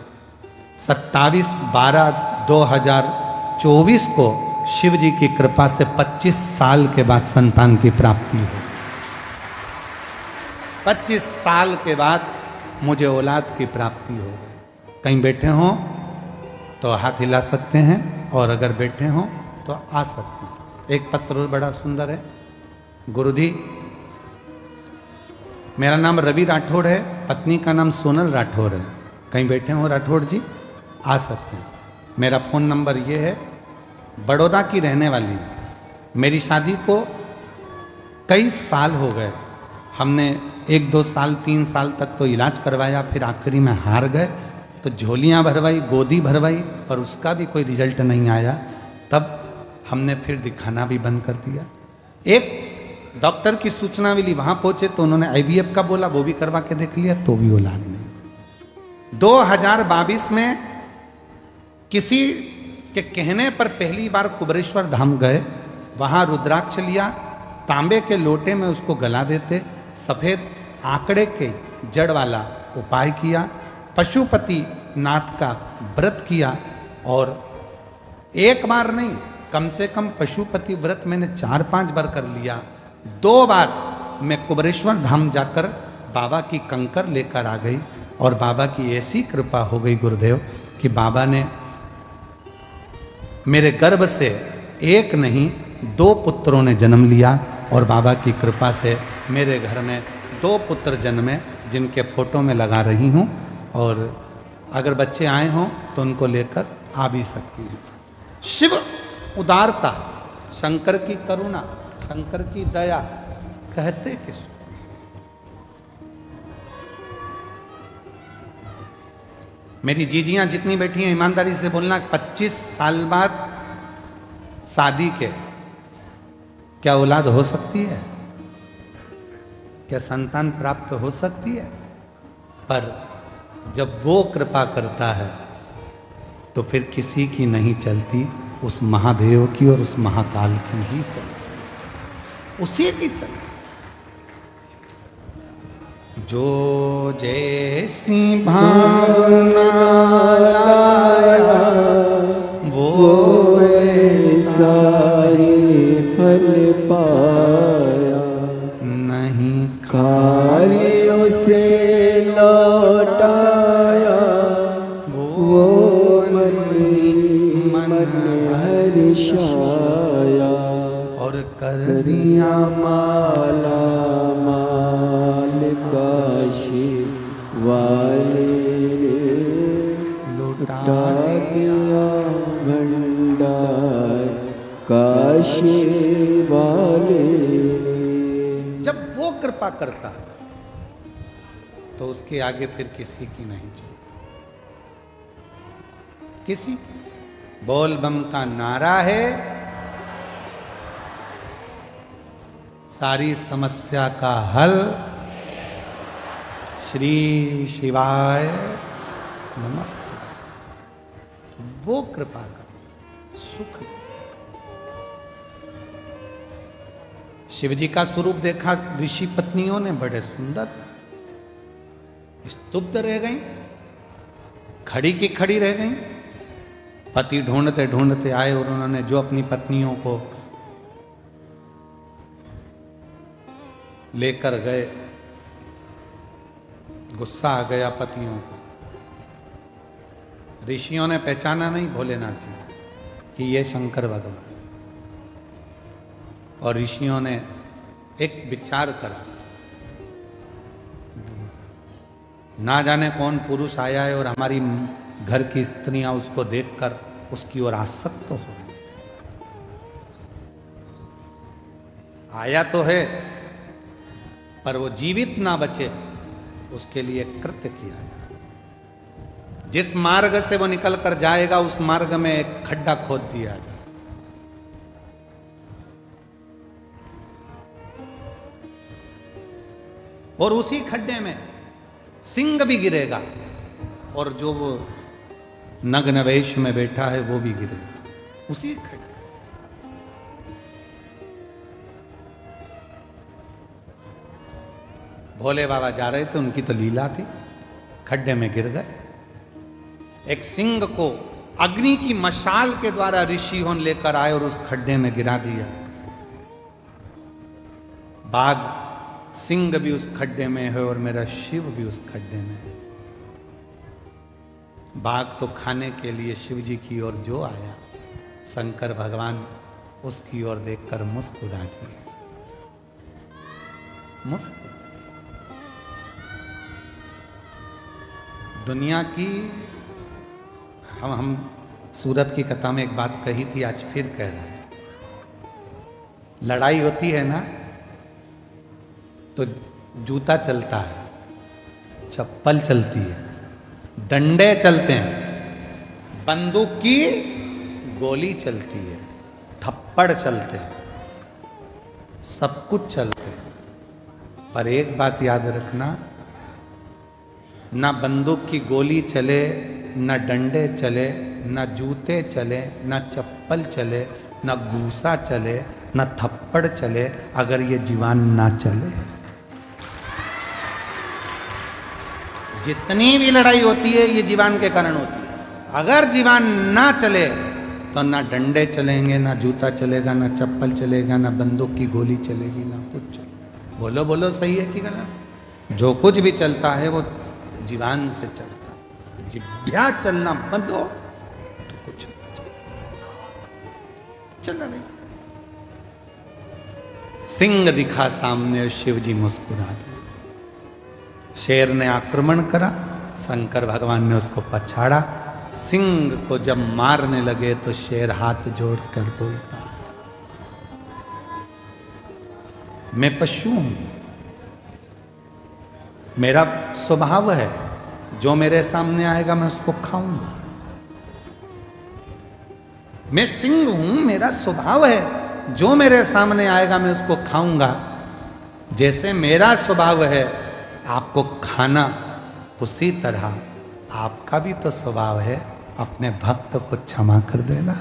27/12/2024 को शिव जी की कृपा से 25 साल के बाद संतान की प्राप्ति हुई। 25 साल के बाद मुझे औलाद की प्राप्ति हो गई। कहीं बैठे हो तो हाथ हिला सकते हैं और अगर बैठे हो तो आ सकते हैं। एक पत्र बड़ा सुंदर है। गुरुजी, मेरा नाम रवि राठौड़ है, पत्नी का नाम सोनल राठौड़ है। कहीं बैठे हो राठौड़ जी, आ सकते हैं। मेरा फ़ोन नंबर ये है। बड़ौदा की रहने वाली, मेरी शादी को कई साल हो गए। हमने 1-2 साल 3 साल तक तो इलाज करवाया, फिर आखिरी में हार गए तो झोलियाँ भरवाई, गोदी भरवाई, पर उसका भी कोई रिजल्ट नहीं आया। तब हमने फिर दिखाना भी बंद कर दिया। एक डॉक्टर की सूचना मिली, वहाँ पहुँचे तो उन्होंने IVF का बोला, वो भी करवा के देख लिया तो भी औलाद नहीं। 2022 में किसी के कहने पर पहली बार कुबरेश्वर धाम गए, वहाँ रुद्राक्ष लिया, तांबे के लोटे में उसको गला देते, सफ़ेद आंकड़े के जड़ वाला उपाय किया, पशुपति नाथ का व्रत किया। और एक बार नहीं, कम से कम पशुपति व्रत मैंने 4-5 बार कर लिया। 2 बार मैं कुबरेश्वर धाम जाकर बाबा की कंकर लेकर आ गई और बाबा की ऐसी कृपा हो गई गुरुदेव कि बाबा ने मेरे गर्भ से एक नहीं 2 पुत्रों ने जन्म लिया। और बाबा की कृपा से मेरे घर में 2 पुत्र जन्मे, जिनके फोटो में लगा रही हूँ। और अगर बच्चे आए हों तो उनको लेकर आ भी सकती हैं। शिव उदारता, शंकर की करुणा, शंकर की दया कहते किस? मेरी जीजियां जितनी बैठी हैं, ईमानदारी से बोलना, 25 साल बाद शादी के क्या औलाद हो सकती है? क्या संतान प्राप्त हो सकती है? पर जब वो कृपा करता है तो फिर किसी की नहीं चलती, उस महादेव की और उस महाकाल की ही चलती, उसी की चलती। जो जैसी भावना लाया वो ऐसा ही फल पाया, नहीं खाली उसे लौटाया, वो मन ही मन हर्षाया, और कर करिया माला माल काशी वाले ने, लुटा दिया भंडार काशी वाले ने। जब वो कृपा करता है तो उसके आगे फिर किसी की नहीं चलती, किसी। बोल बम का नारा है, सारी समस्या का हल, श्री शिवाय नमस्ते। वो कृपा कर सुख दे। शिव जी का स्वरूप देखा ऋषि पत्नियों ने, बड़े सुंदर था, स्तुब्ध रह गई, खड़ी की खड़ी रह गई। पति ढूंढते ढूंढते आए और उन्होंने जो अपनी पत्नियों को लेकर गए, गुस्सा आ गया पतियों को। ऋषियों ने पहचाना नहीं भोलेनाथ जी कि ये शंकर भगवान, और ऋषियों ने एक विचार करा, ना जाने कौन पुरुष आया है और हमारी घर की स्त्रियां उसको देखकर उसकी ओर आसक्त हो गई। आया तो है पर वो जीवित ना बचे, उसके लिए कृत्य किया जाए। जिस मार्ग से वो निकल कर जाएगा उस मार्ग में एक खड्डा खोद दिया जाए। और उसी खड्डे में सिंह भी गिरेगा, और जो वो नग्न वेश में बैठा है वो भी गिरेगा उसी खड्डे। भोले बाबा जा रहे थे, उनकी तो लीला थी, खड्डे में गिर गए। एक सिंह को अग्नि की मशाल के द्वारा ऋषियों लेकर आए और उस खड्डे में गिरा दिया। बाघ सिंह भी उस खड्डे में है और मेरा शिव भी उस खड्डे में है। बाघ तो खाने के लिए शिव जी की ओर जो आया, शंकर भगवान उसकी ओर देखकर मुस्कुरा दिए। दुनिया की हम सूरत की कथा में एक बात कही थी, आज फिर कह रहे हैं। लड़ाई होती है ना तो जूता चलता है, चप्पल चलती है, डंडे चलते हैं, बंदूक की गोली चलती है, थप्पड़ चलते हैं, सब कुछ चलते हैं। पर एक बात याद रखना, ना बंदूक की गोली चले, ना डंडे चले, ना जूते चले, ना चप्पल चले, ना घूसा चले, ना थप्पड़ चले, अगर ये जीवान ना चले। जितनी भी लड़ाई होती है ये जीवान के कारण होती है। अगर जीवान ना चले तो ना डंडे चलेंगे, ना जूता चलेगा, ना चप्पल चलेगा, ना बंदूक की गोली चलेगी, ना कुछ चलेगा। बोलो बोलो, सही है कि गलत? जो कुछ भी चलता है वो जीवान से चलता है। जिभ्या चलना बंद हो तो कुछ चल नहीं। सिंह दिखा सामने, शिव जी मुस्कुरा दिए। शेर ने आक्रमण करा, शंकर भगवान ने उसको पछाड़ा। सिंह को जब मारने लगे तो शेर हाथ जोड़कर बोलता, मैं पशु हूं, मेरा स्वभाव है, जो मेरे सामने आएगा मैं उसको खाऊंगा। मैं सिंह हूं, मेरा स्वभाव है, जो मेरे सामने आएगा मैं उसको खाऊंगा। जैसे मेरा स्वभाव है आपको खाना, उसी तरह आपका भी तो स्वभाव है अपने भक्त को क्षमा कर देना।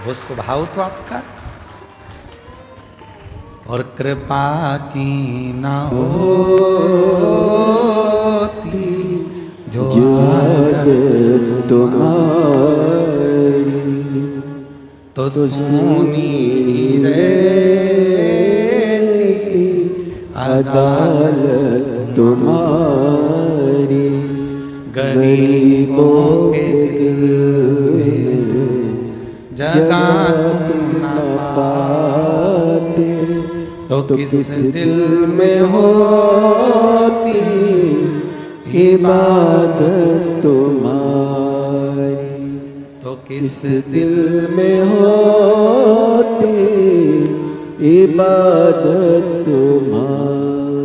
वो स्वभाव तो आपका। और कृपा की ना होती जो आदत तुम्हारी तो सुनी रहती अदालत तुम्हारी। गरीबों के दिल में जगह तुम न पाते तो किस दिल में होती इबादत तुम्हारी। तो किस दिल में होती इबादत तुम्हारी।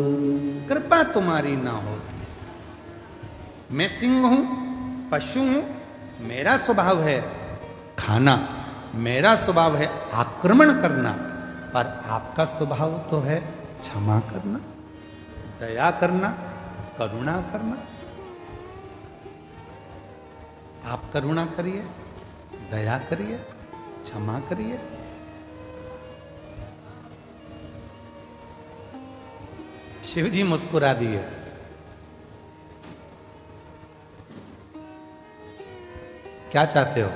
कृपा तुम्हारी ना होती। मैं सिंह हूं, पशु हूं, मेरा स्वभाव है खाना, मेरा स्वभाव है आक्रमण करना, पर आपका स्वभाव तो है क्षमा करना, दया करना, करुणा करना। आप करुणा करिए, दया करिए, क्षमा करिए। शिव जी मुस्कुरा दिए। क्या चाहते हो?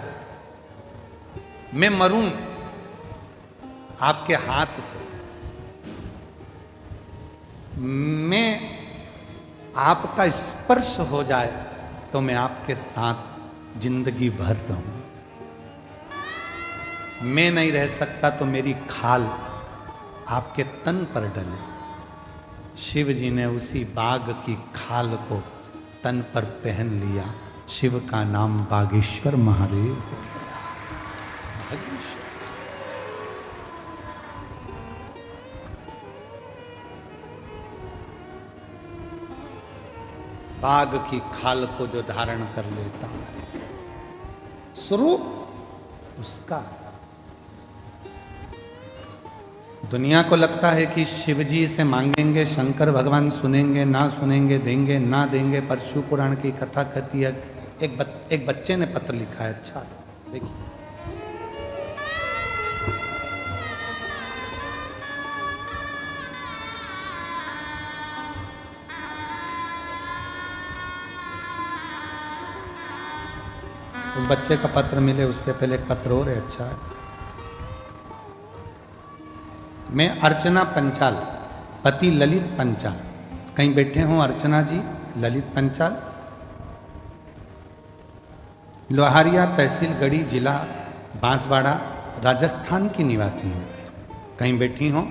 मैं मरूं आपके हाथ से, मैं आपका स्पर्श हो जाए तो मैं आपके साथ जिंदगी भर रहूं। मैं नहीं रह सकता तो मेरी खाल आपके तन पर डले। शिव जी ने उसी बाघ की खाल को तन पर पहन लिया। शिव का नाम बागेश्वर महादेव। बाघ की खाल को जो धारण कर लेता, स्वरूप उसका। दुनिया को लगता है कि शिव जी से मांगेंगे शंकर भगवान सुनेंगे, ना सुनेंगे, देंगे ना देंगे। पर शिव पुराण की कथा कहती है, एक बच्चे ने पत्र लिखा है। अच्छा देखिए, उस बच्चे का पत्र मिले उससे पहले एक पत्र और है। अच्छा है। मैं अर्चना पंचाल, पति ललित पंचाल। कहीं बैठे हों अर्चना जी, ललित पंचाल, लोहारिया तहसील गढ़ी, जिला बांसवाड़ा, राजस्थान की निवासी हूँ। कहीं बैठी हों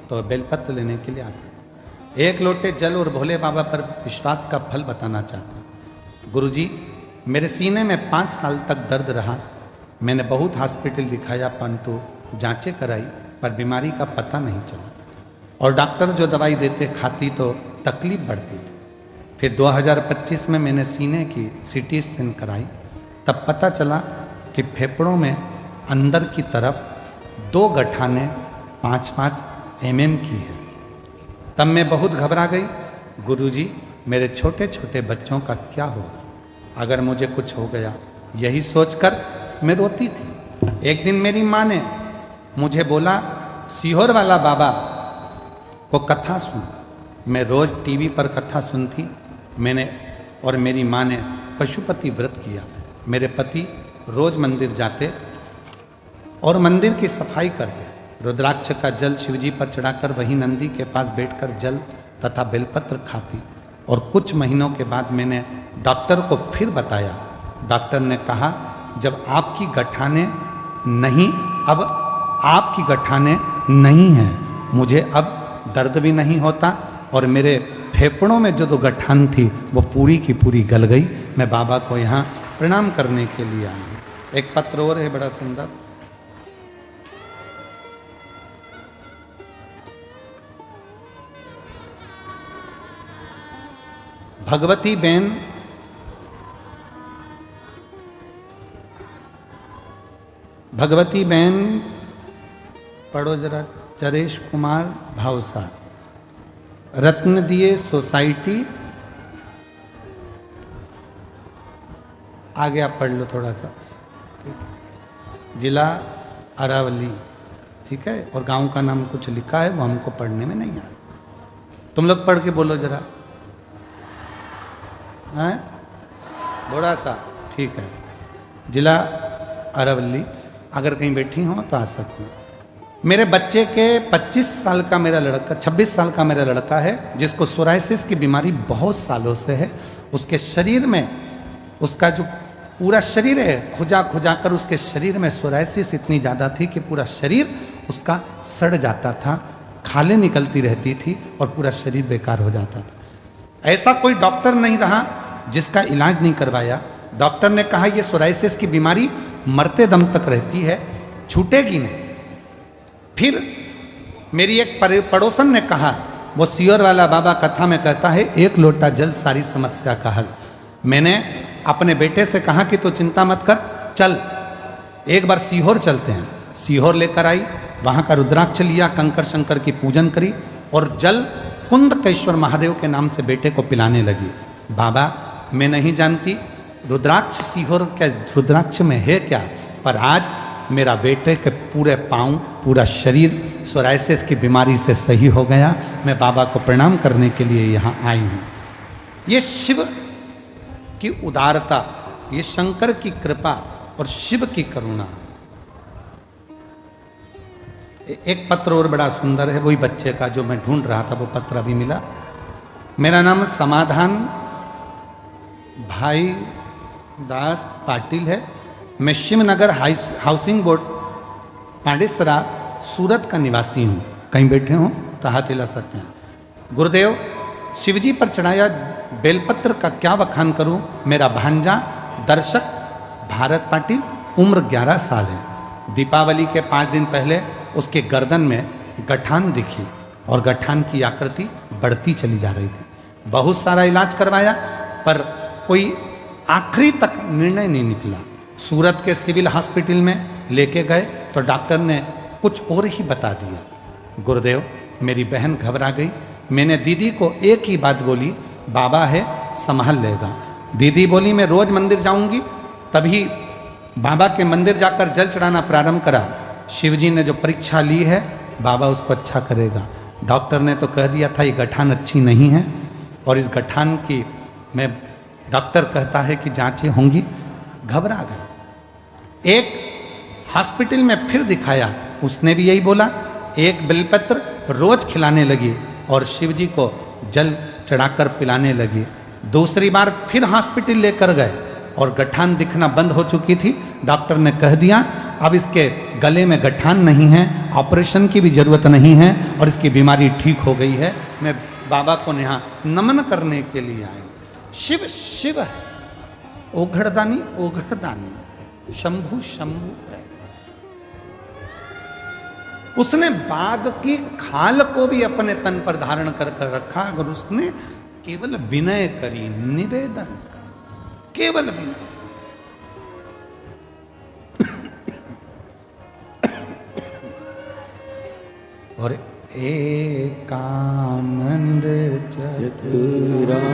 तो बेलपत्र लेने के लिए आ सकते। एक लोटे जल और भोले बाबा पर विश्वास का फल बताना चाहता हूँ। गुरुजी, मेरे सीने में 5 साल तक दर्द रहा। मैंने बहुत हॉस्पिटल दिखाया, परंतु जांचें कराई, पर बीमारी का पता नहीं चला। और डॉक्टर जो दवाई देते खाती तो तकलीफ बढ़ती थी। फिर 2025 में मैंने सीने की CT स्कैन कराई, तब पता चला कि फेफड़ों में अंदर की तरफ 2 गठाने 5-5 mm की है। तब मैं बहुत घबरा गई। गुरुजी, मेरे छोटे छोटे बच्चों का क्या होगा अगर मुझे कुछ हो गया? यही सोचकर मैं रोती थी। एक दिन मेरी माँ ने मुझे बोला, सीहोर वाला बाबा को कथा सुन। मैं रोज टीवी पर कथा सुनती। मैंने और मेरी माँ ने पशुपति व्रत किया। मेरे पति रोज मंदिर जाते और मंदिर की सफाई करते। रुद्राक्ष का जल शिवजी पर चढ़ाकर वहीं नंदी के पास बैठकर जल तथा बेलपत्र खाती। और कुछ महीनों के बाद मैंने डॉक्टर को फिर बताया। डॉक्टर ने कहा, जब आपकी गठाने नहीं हैं, मुझे अब दर्द भी नहीं होता और मेरे फेफड़ों में जो 2 गठान थी वो पूरी की पूरी गल गई। मैं बाबा को यहाँ प्रणाम करने के लिए आई। एक पत्र और है बड़ा सुंदर। भगवती बेन पढ़ो जरा। चरेश कुमार भावसार, रत्न दिए सोसाइटी, आगे आप पढ़ लो थोड़ा सा, ठीक है। जिला अरावली, ठीक है, और गांव का नाम कुछ लिखा है, वो हमको पढ़ने में नहीं आ रहा। तुम लोग पढ़ के बोलो जरा, हैं थोड़ा सा, ठीक है। जिला अरावली, अगर कहीं बैठी हो तो आ सकती हो। मेरे बच्चे के 25 साल का मेरा लड़का, 26 साल का मेरा लड़का है, जिसको सोराइसिस की बीमारी बहुत सालों से है। उसके शरीर में, उसका जो पूरा शरीर है, खुजा खुजा कर उसके शरीर में सोराइसिस इतनी ज़्यादा थी कि पूरा शरीर उसका सड़ जाता था, खालें निकलती रहती थी और पूरा शरीर बेकार हो जाता था। ऐसा कोई डॉक्टर नहीं रहा जिसका इलाज नहीं करवाया। डॉक्टर ने कहा ये सोराइसिस की बीमारी मरते दम तक रहती है, छूटेगी नहीं। फिर मेरी एक पड़ोसन ने कहा, वो सियोर वाला बाबा कथा में कहता है, एक लोटा जल सारी समस्या का हल। मैंने अपने बेटे से कहा कि तो चिंता मत कर, चल एक बार सीहोर चलते हैं। सीहोर लेकर आई, वहाँ का रुद्राक्ष लिया, कंकर शंकर की पूजन करी और जल कुंदकेश्वर महादेव के नाम से बेटे को पिलाने लगी। बाबा मैं नहीं जानती रुद्राक्ष सीहोर के रुद्राक्ष में है क्या, पर आज मेरा बेटे के पूरे पाँव, पूरा शरीर सोराइसिस की बीमारी से सही हो गया। मैं बाबा को प्रणाम करने के लिए यहाँ आई हूँ। ये शिव की उदारता, ये शंकर की कृपा और शिव की करुणा। एक पत्र और बड़ा सुंदर है, वही बच्चे का जो मैं ढूंढ रहा था, वो पत्र अभी मिला। मेरा नाम समाधान भाई दास पाटिल है। मैं शिवनगर हाउसिंग बोर्ड पांडेसरा सूरत का निवासी हूँ। कहीं बैठे हों तो हाथ हिला सकते हैं। गुरुदेव, शिवजी पर चढ़ाया बेलपत्र का क्या बखान करूं। मेरा भांजा दर्शक भारत पाटिल, उम्र 11 साल है। दीपावली के 5 दिन पहले उसके गर्दन में गठान दिखी और गठान की आकृति बढ़ती चली जा रही थी। बहुत सारा इलाज करवाया पर कोई आखिरी तक निर्णय नहीं निकला। सूरत के सिविल हॉस्पिटल में लेके गए तो डॉक्टर ने कुछ और ही बता दिया। गुरुदेव, मेरी बहन घबरा गई। मैंने दीदी को एक ही बात बोली, बाबा है संभाल लेगा। दीदी बोली मैं रोज मंदिर जाऊंगी। तभी बाबा के मंदिर जाकर जल चढ़ाना प्रारंभ करा। शिवजी ने जो परीक्षा ली है, बाबा उसको अच्छा करेगा। डॉक्टर ने तो कह दिया था ये गठान अच्छी नहीं है और इस गठान की मैं, डॉक्टर कहता है कि जांचें होंगी। घबरा गए। एक हॉस्पिटल में फिर दिखाया, उसने भी यही बोला। एक बेलपत्र रोज खिलाने लगी और शिवजी को जल चढ़ाकर पिलाने लगी। दूसरी बार फिर हॉस्पिटल लेकर गए और गठान दिखना बंद हो चुकी थी। डॉक्टर ने कह दिया अब इसके गले में गठान नहीं है, ऑपरेशन की भी जरूरत नहीं है और इसकी बीमारी ठीक हो गई है। मैं बाबा को यहाँ नमन करने के लिए आया। शिव शिव है, ओघड़दानी ओघड़दानी, शंभु शंभु है। उसने बाघ की खाल को भी अपने तन पर धारण कर कर रखा। अगर उसने केवल विनय करी, निवेदन कर, केवल विनय। और एकानंद चतुरानि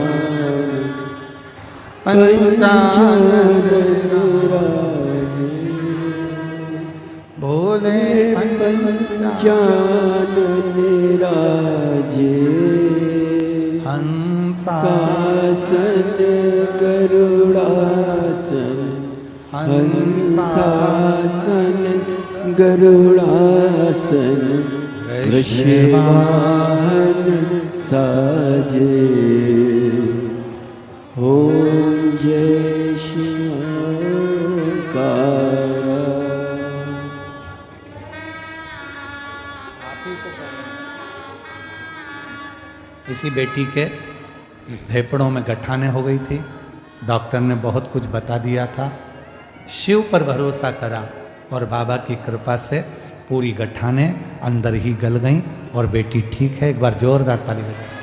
पंचानंद भोले पंचाननिराजे हंसासन गरुड़ासन हंसासन गरुड़ासन वृषवाहन साजे। ओम जय शिवकार। इसी बेटी के फेफड़ों में गठाने हो गई थी। डॉक्टर ने बहुत कुछ बता दिया था। शिव पर भरोसा करा और बाबा की कृपा से पूरी गठाने अंदर ही गल गईं और बेटी ठीक है। एक बार जोरदार ताली बजाएं।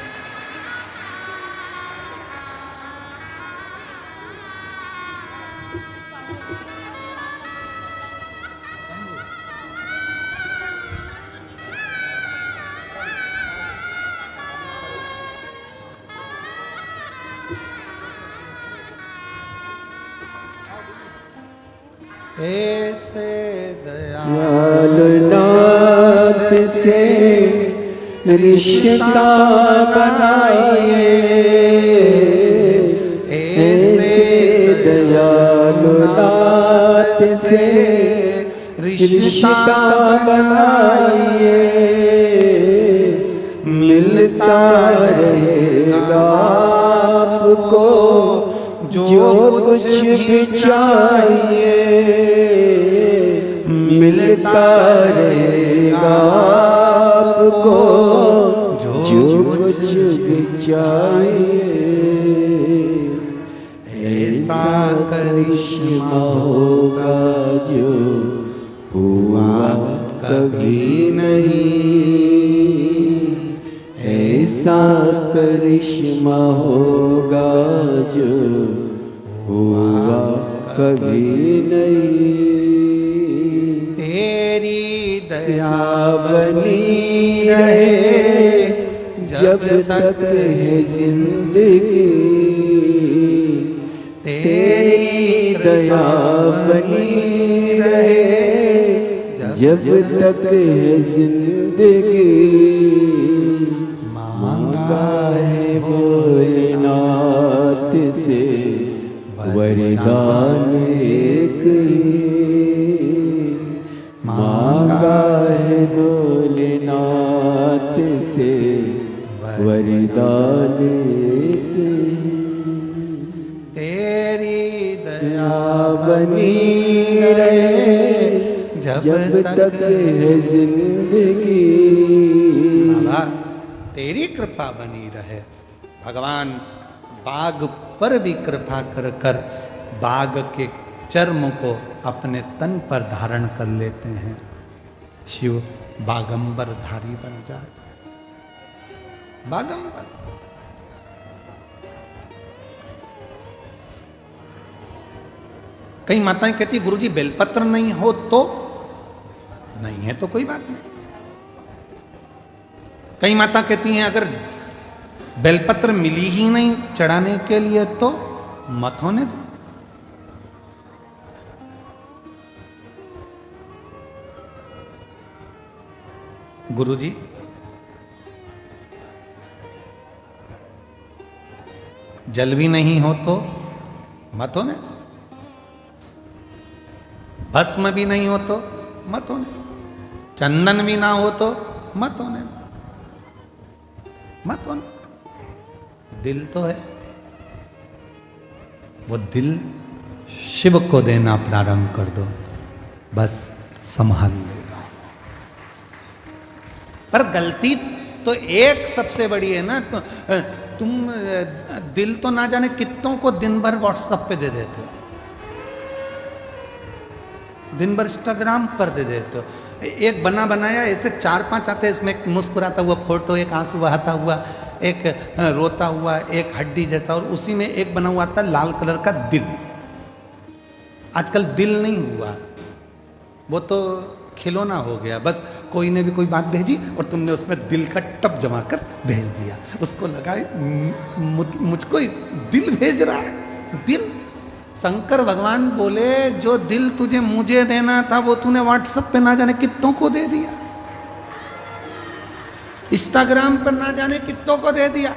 ऐसे दयालुनाथ से रिश्ता बनाइए, ऐसे दयालुनाथ से रिश्ता बनाइए, मिलता रहेगा आपको जो कुछ भी चाहिए, मिलता रहेगा आपको जो कुछ भी चाहिए। ऐसा करिश्मा होगा जो हुआ कभी नहीं, ऐसा करिश्मा होगा जो हुआ कभी नहीं। तेरी दया बनी रहे जब तक है जिंदगी, तेरी दया बनी रहे जब तक है जिंदगी। मांगा है भोलेनाथ से वरदान एक ही, मांगा है भोलेनाथ से वरदान एक ही। तेरी दया बनी रहे जब तक है जिंदगी। बाबा तेरी कृपा बनी रहे। भगवान बाघ पर भी कृपा कर कर बाघ के चर्म को अपने तन पर धारण कर लेते हैं। शिव बागंबर धारी बन जाता है। बागंबर कई माताएं कहती गुरुजी बेलपत्र नहीं हो तो नहीं है तो कोई बात नहीं। कई माता कहती हैं अगर बेलपत्र मिली ही नहीं चढ़ाने के लिए तो मत होने दो। गुरुजी जल भी नहीं हो तो मत होने दो, भस्म भी नहीं हो तो मत होने दो, चंदन भी ना हो तो मत होने दो, मत होने। दिल तो है, वो दिल शिव को देना प्रारंभ कर दो, बस संभाल लेगा। पर गलती तो एक सबसे बड़ी है ना, तो तुम दिल तो ना जाने कितनों को दिन भर व्हाट्सएप पे दे देते हो, दिन भर इंस्टाग्राम पर दे देते हो। एक बना बनाया ऐसे 4-5 आते हैं, इसमें एक मुस्कुराता हुआ फोटो, एक आंसू बहाता हुआ, एक रोता हुआ, एक हड्डी जैसा, और उसी में एक बना हुआ था लाल कलर का दिल। आजकल दिल नहीं हुआ, वो तो खिलौना हो गया। बस कोई ने भी कोई बात भेजी और तुमने उसमें दिल का टप जमा कर भेज दिया, उसको लगा मुझको दिल भेज रहा है। दिल, शंकर भगवान बोले जो दिल तुझे मुझे देना था वो तूने व्हाट्सएप पे ना जाने कितनों को दे दिया, इंस्टाग्राम पर ना जाने कितनों को दे दिया,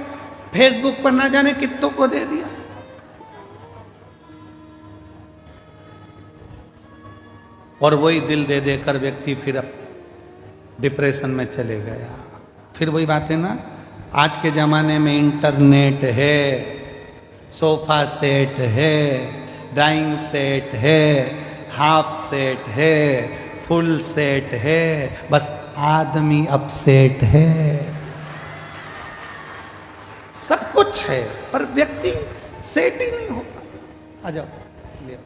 फेसबुक पर ना जाने कितनों को दे दिया। और वही दिल दे देकर व्यक्ति फिर अब डिप्रेशन में चले गया। फिर वही बात है ना, आज के ज़माने में इंटरनेट है, सोफा सेट है, ड्राइंग सेट है, हाफ सेट है, फुल सेट है, बस आदमी अपसेट है। सब कुछ है पर व्यक्ति सेट ही नहीं होता। आ जाओ ले आओ।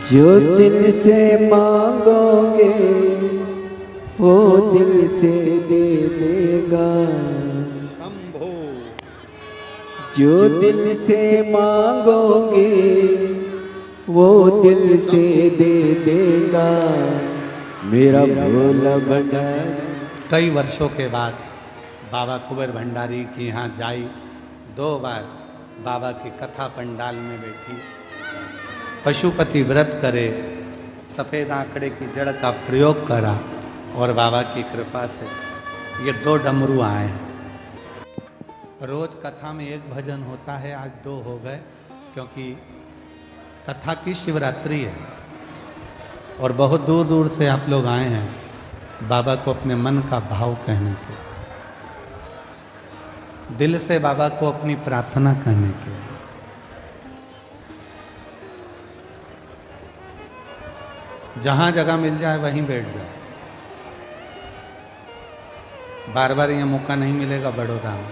जो दिल से मांगोगे वो दिल से दे देगा, शंभो। जो दिल से मांगोगे वो दिल से दे देगा, मेरा भोला भंडार। कई वर्षों के बाद बाबा कुबेर भंडारी के यहाँ जाई, 2 बार बाबा की कथा पंडाल में बैठी, पशुपति व्रत करे, सफ़ेद आंकड़े की जड़ का प्रयोग करा और बाबा की कृपा से ये 2 डमरू आए हैं। रोज कथा में 1 भजन होता है, आज 2 हो गए क्योंकि कथा की शिवरात्रि है और बहुत दूर दूर से आप लोग आए हैं बाबा को अपने मन का भाव कहने के, दिल से बाबा को अपनी प्रार्थना करने के। जहां जगह मिल जाए वहीं बैठ जाए, बार बार ये मौका नहीं मिलेगा बड़ौदा में।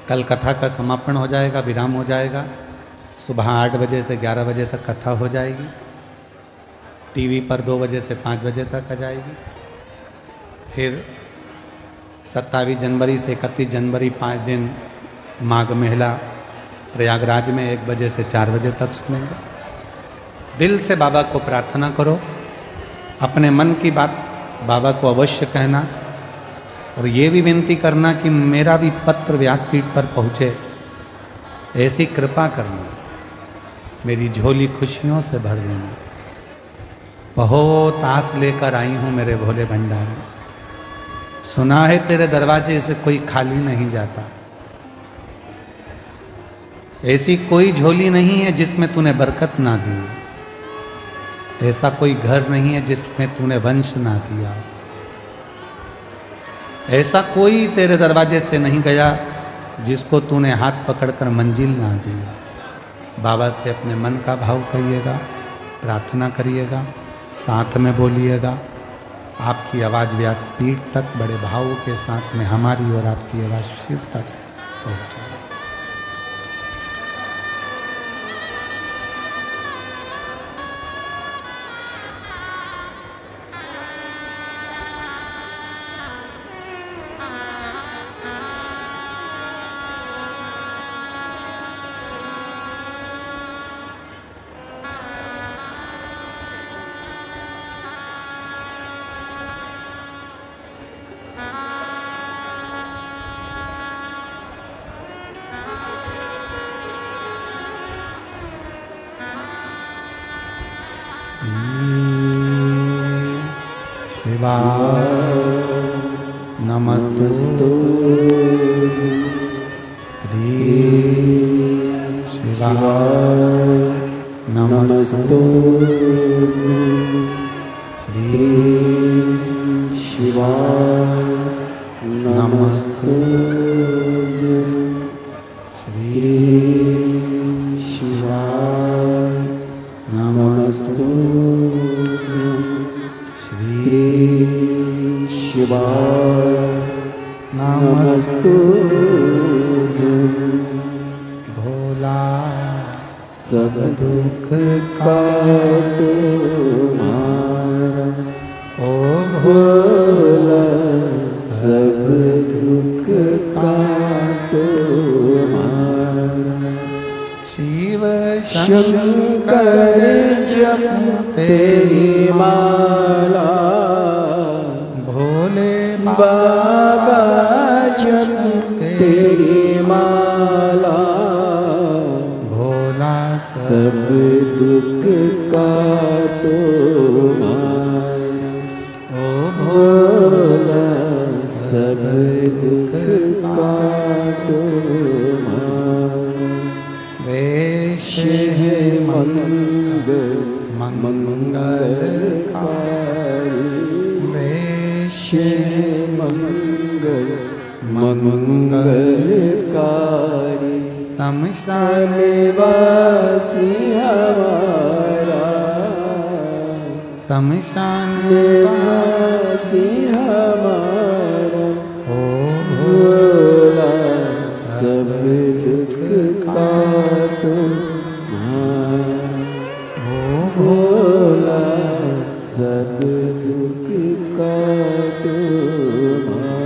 कल कथा का समापन हो जाएगा, विराम हो जाएगा, सुबह 8 बजे से 11 बजे तक कथा हो जाएगी, टीवी पर 2 बजे से 5 बजे तक आ जाएगी। फिर 27 जनवरी से 31 जनवरी 5 दिन माघ मेला प्रयागराज में 1 बजे से 4 बजे तक सुनेंगे। दिल से बाबा को प्रार्थना करो, अपने मन की बात बाबा को अवश्य कहना और ये भी विनती करना कि मेरा भी पत्र व्यासपीठ पर पहुँचे, ऐसी कृपा करना, मेरी झोली खुशियों से भर देना। बहुत आस लेकर आई हूँ मेरे भोले भंडारी, सुना है तेरे दरवाजे से कोई खाली नहीं जाता। ऐसी कोई झोली नहीं है जिसमें तूने बरकत ना दी, ऐसा कोई घर नहीं है जिसमें तूने वंश ना दिया, ऐसा कोई तेरे दरवाजे से नहीं गया जिसको तूने हाथ पकड़कर मंजिल ना दी। बाबा से अपने मन का भाव करिएगा, प्रार्थना करिएगा, साथ में बोलिएगा। आपकी आवाज़ व्यासपीठ तक बड़े भाव के साथ में हमारी और आपकी आवाज़ शिव तक पहुँचे। नमस्तु श्री शिवाय, नमस्तु श्री शिवाय, नमस्तु श्री शिवाय, नमस्तु श्री शिवाय, नमस्तु भोला सब दुख काटो मारा, ओ भोला सब दुख काटो मारा। शिव शंकर जप तेरी माला, भोले बाबा जप तेरी माला, भोला सब दुख काटो मारा, ओ भोला सब दुख काटो मारा। वेश है मंगलकारी, वेश मंगलकारी, शमशान वासी हमारा, शमशान वासी हमारा, ओ भोला सब दुख काटो मारा, ओ भोला सब दुख काटो मारा।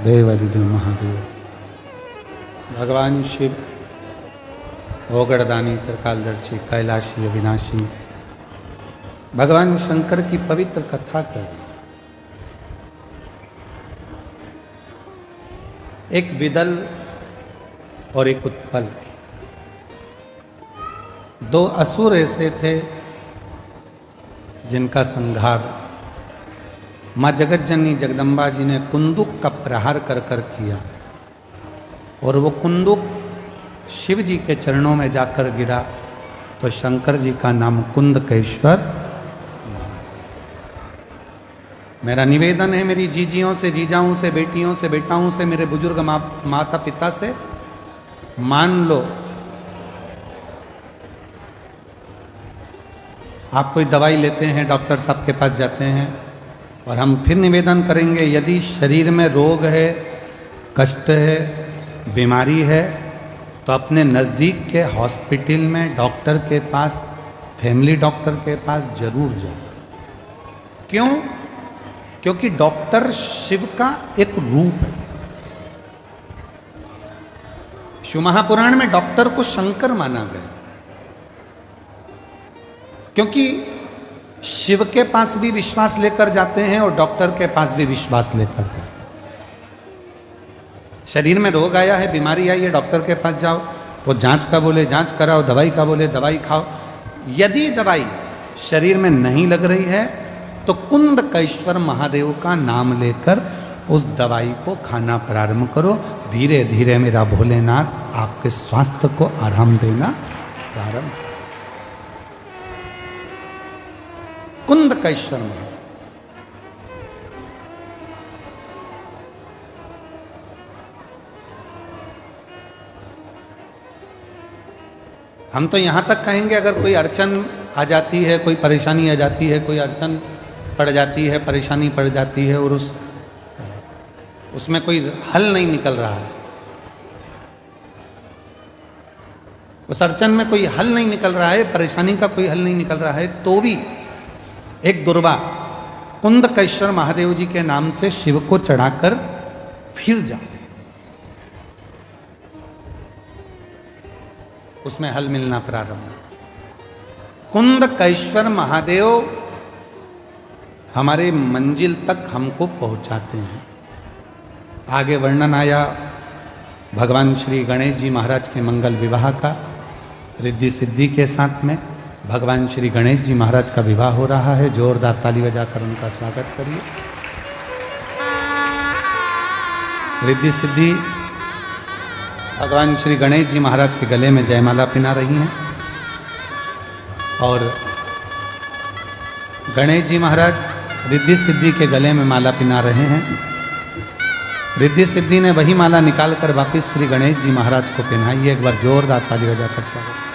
देवादिदेव महादेव, भगवान शिव, ओगड़दानी, त्रिकालदर्शी, कैलाशी, अविनाशी, भगवान शंकर की पवित्र कथा कर दी। एक विदल और एक उत्पल, दो असुर ऐसे थे जिनका संहार माँ जगतजननी जगदम्बा जी ने कुंदुक का प्रहार कर कर किया, और वो कुंदुक शिव जी के चरणों में जाकर गिरा तो शंकर जी का नाम कुंदकेश्वर। मेरा निवेदन है मेरी जीजियों से, जीजाओं से, बेटियों से, बेटाओं से, मेरे बुजुर्ग माता पिता से, मान लो आप कोई दवाई लेते हैं, डॉक्टर साहब के पास जाते हैं, और हम फिर निवेदन करेंगे यदि शरीर में रोग है, कष्ट है, बीमारी है, तो अपने नज़दीक के हॉस्पिटल में डॉक्टर के पास, फैमिली डॉक्टर के पास जरूर जाओ। क्यों? क्योंकि डॉक्टर शिव का एक रूप है। शिव महापुराण में डॉक्टर को शंकर माना गया, क्योंकि शिव के पास भी विश्वास लेकर जाते हैं और डॉक्टर के पास भी विश्वास लेकर जाते हैं। शरीर में रोग आया है, बीमारी आई है, डॉक्टर के पास जाओ, वो जांच का बोले जांच कराओ, दवाई का बोले दवाई खाओ। यदि दवाई शरीर में नहीं लग रही है तो कुंदकेश्वर महादेव का नाम लेकर उस दवाई को खाना प्रारंभ करो। धीरे धीरे मेरा भोलेनाथ आपके स्वास्थ्य को आराम देना प्रारंभ। कुंदकेश्वर महादेव, हम तो यहाँ तक कहेंगे अगर कोई अड़चन आ जाती है, कोई परेशानी आ जाती है, कोई अड़चन पड़ जाती है, परेशानी पड़ जाती है और उसमें कोई हल नहीं निकल रहा है, उस अड़चन में कोई हल नहीं निकल रहा है, परेशानी का कोई हल नहीं निकल रहा है, तो भी एक दुर्वा कुंदकेश्वर महादेव जी के नाम से शिव को चढ़ाकर फिर जाओ, उसमें हल मिलना प्रारंभ। कुंदकेश्वर महादेव हमारे मंजिल तक हमको पहुंचाते हैं। आगे वर्णन आया भगवान श्री गणेश जी महाराज के मंगल विवाह का, रिद्धि सिद्धि के साथ में भगवान श्री गणेश जी महाराज का विवाह हो रहा है। जोरदार ताली बजाकर उनका स्वागत करिए। रिद्धि सिद्धि भगवान श्री गणेश जी महाराज के गले में जयमाला पिना रही हैं, और गणेश जी महाराज रिद्धि सिद्धि के गले में माला पिना रहे हैं। रिद्धि सिद्धि ने वही माला निकालकर वापिस श्री गणेश जी महाराज को पहनाई है। एक बार जोरदार ताली बजाकर स्वागत।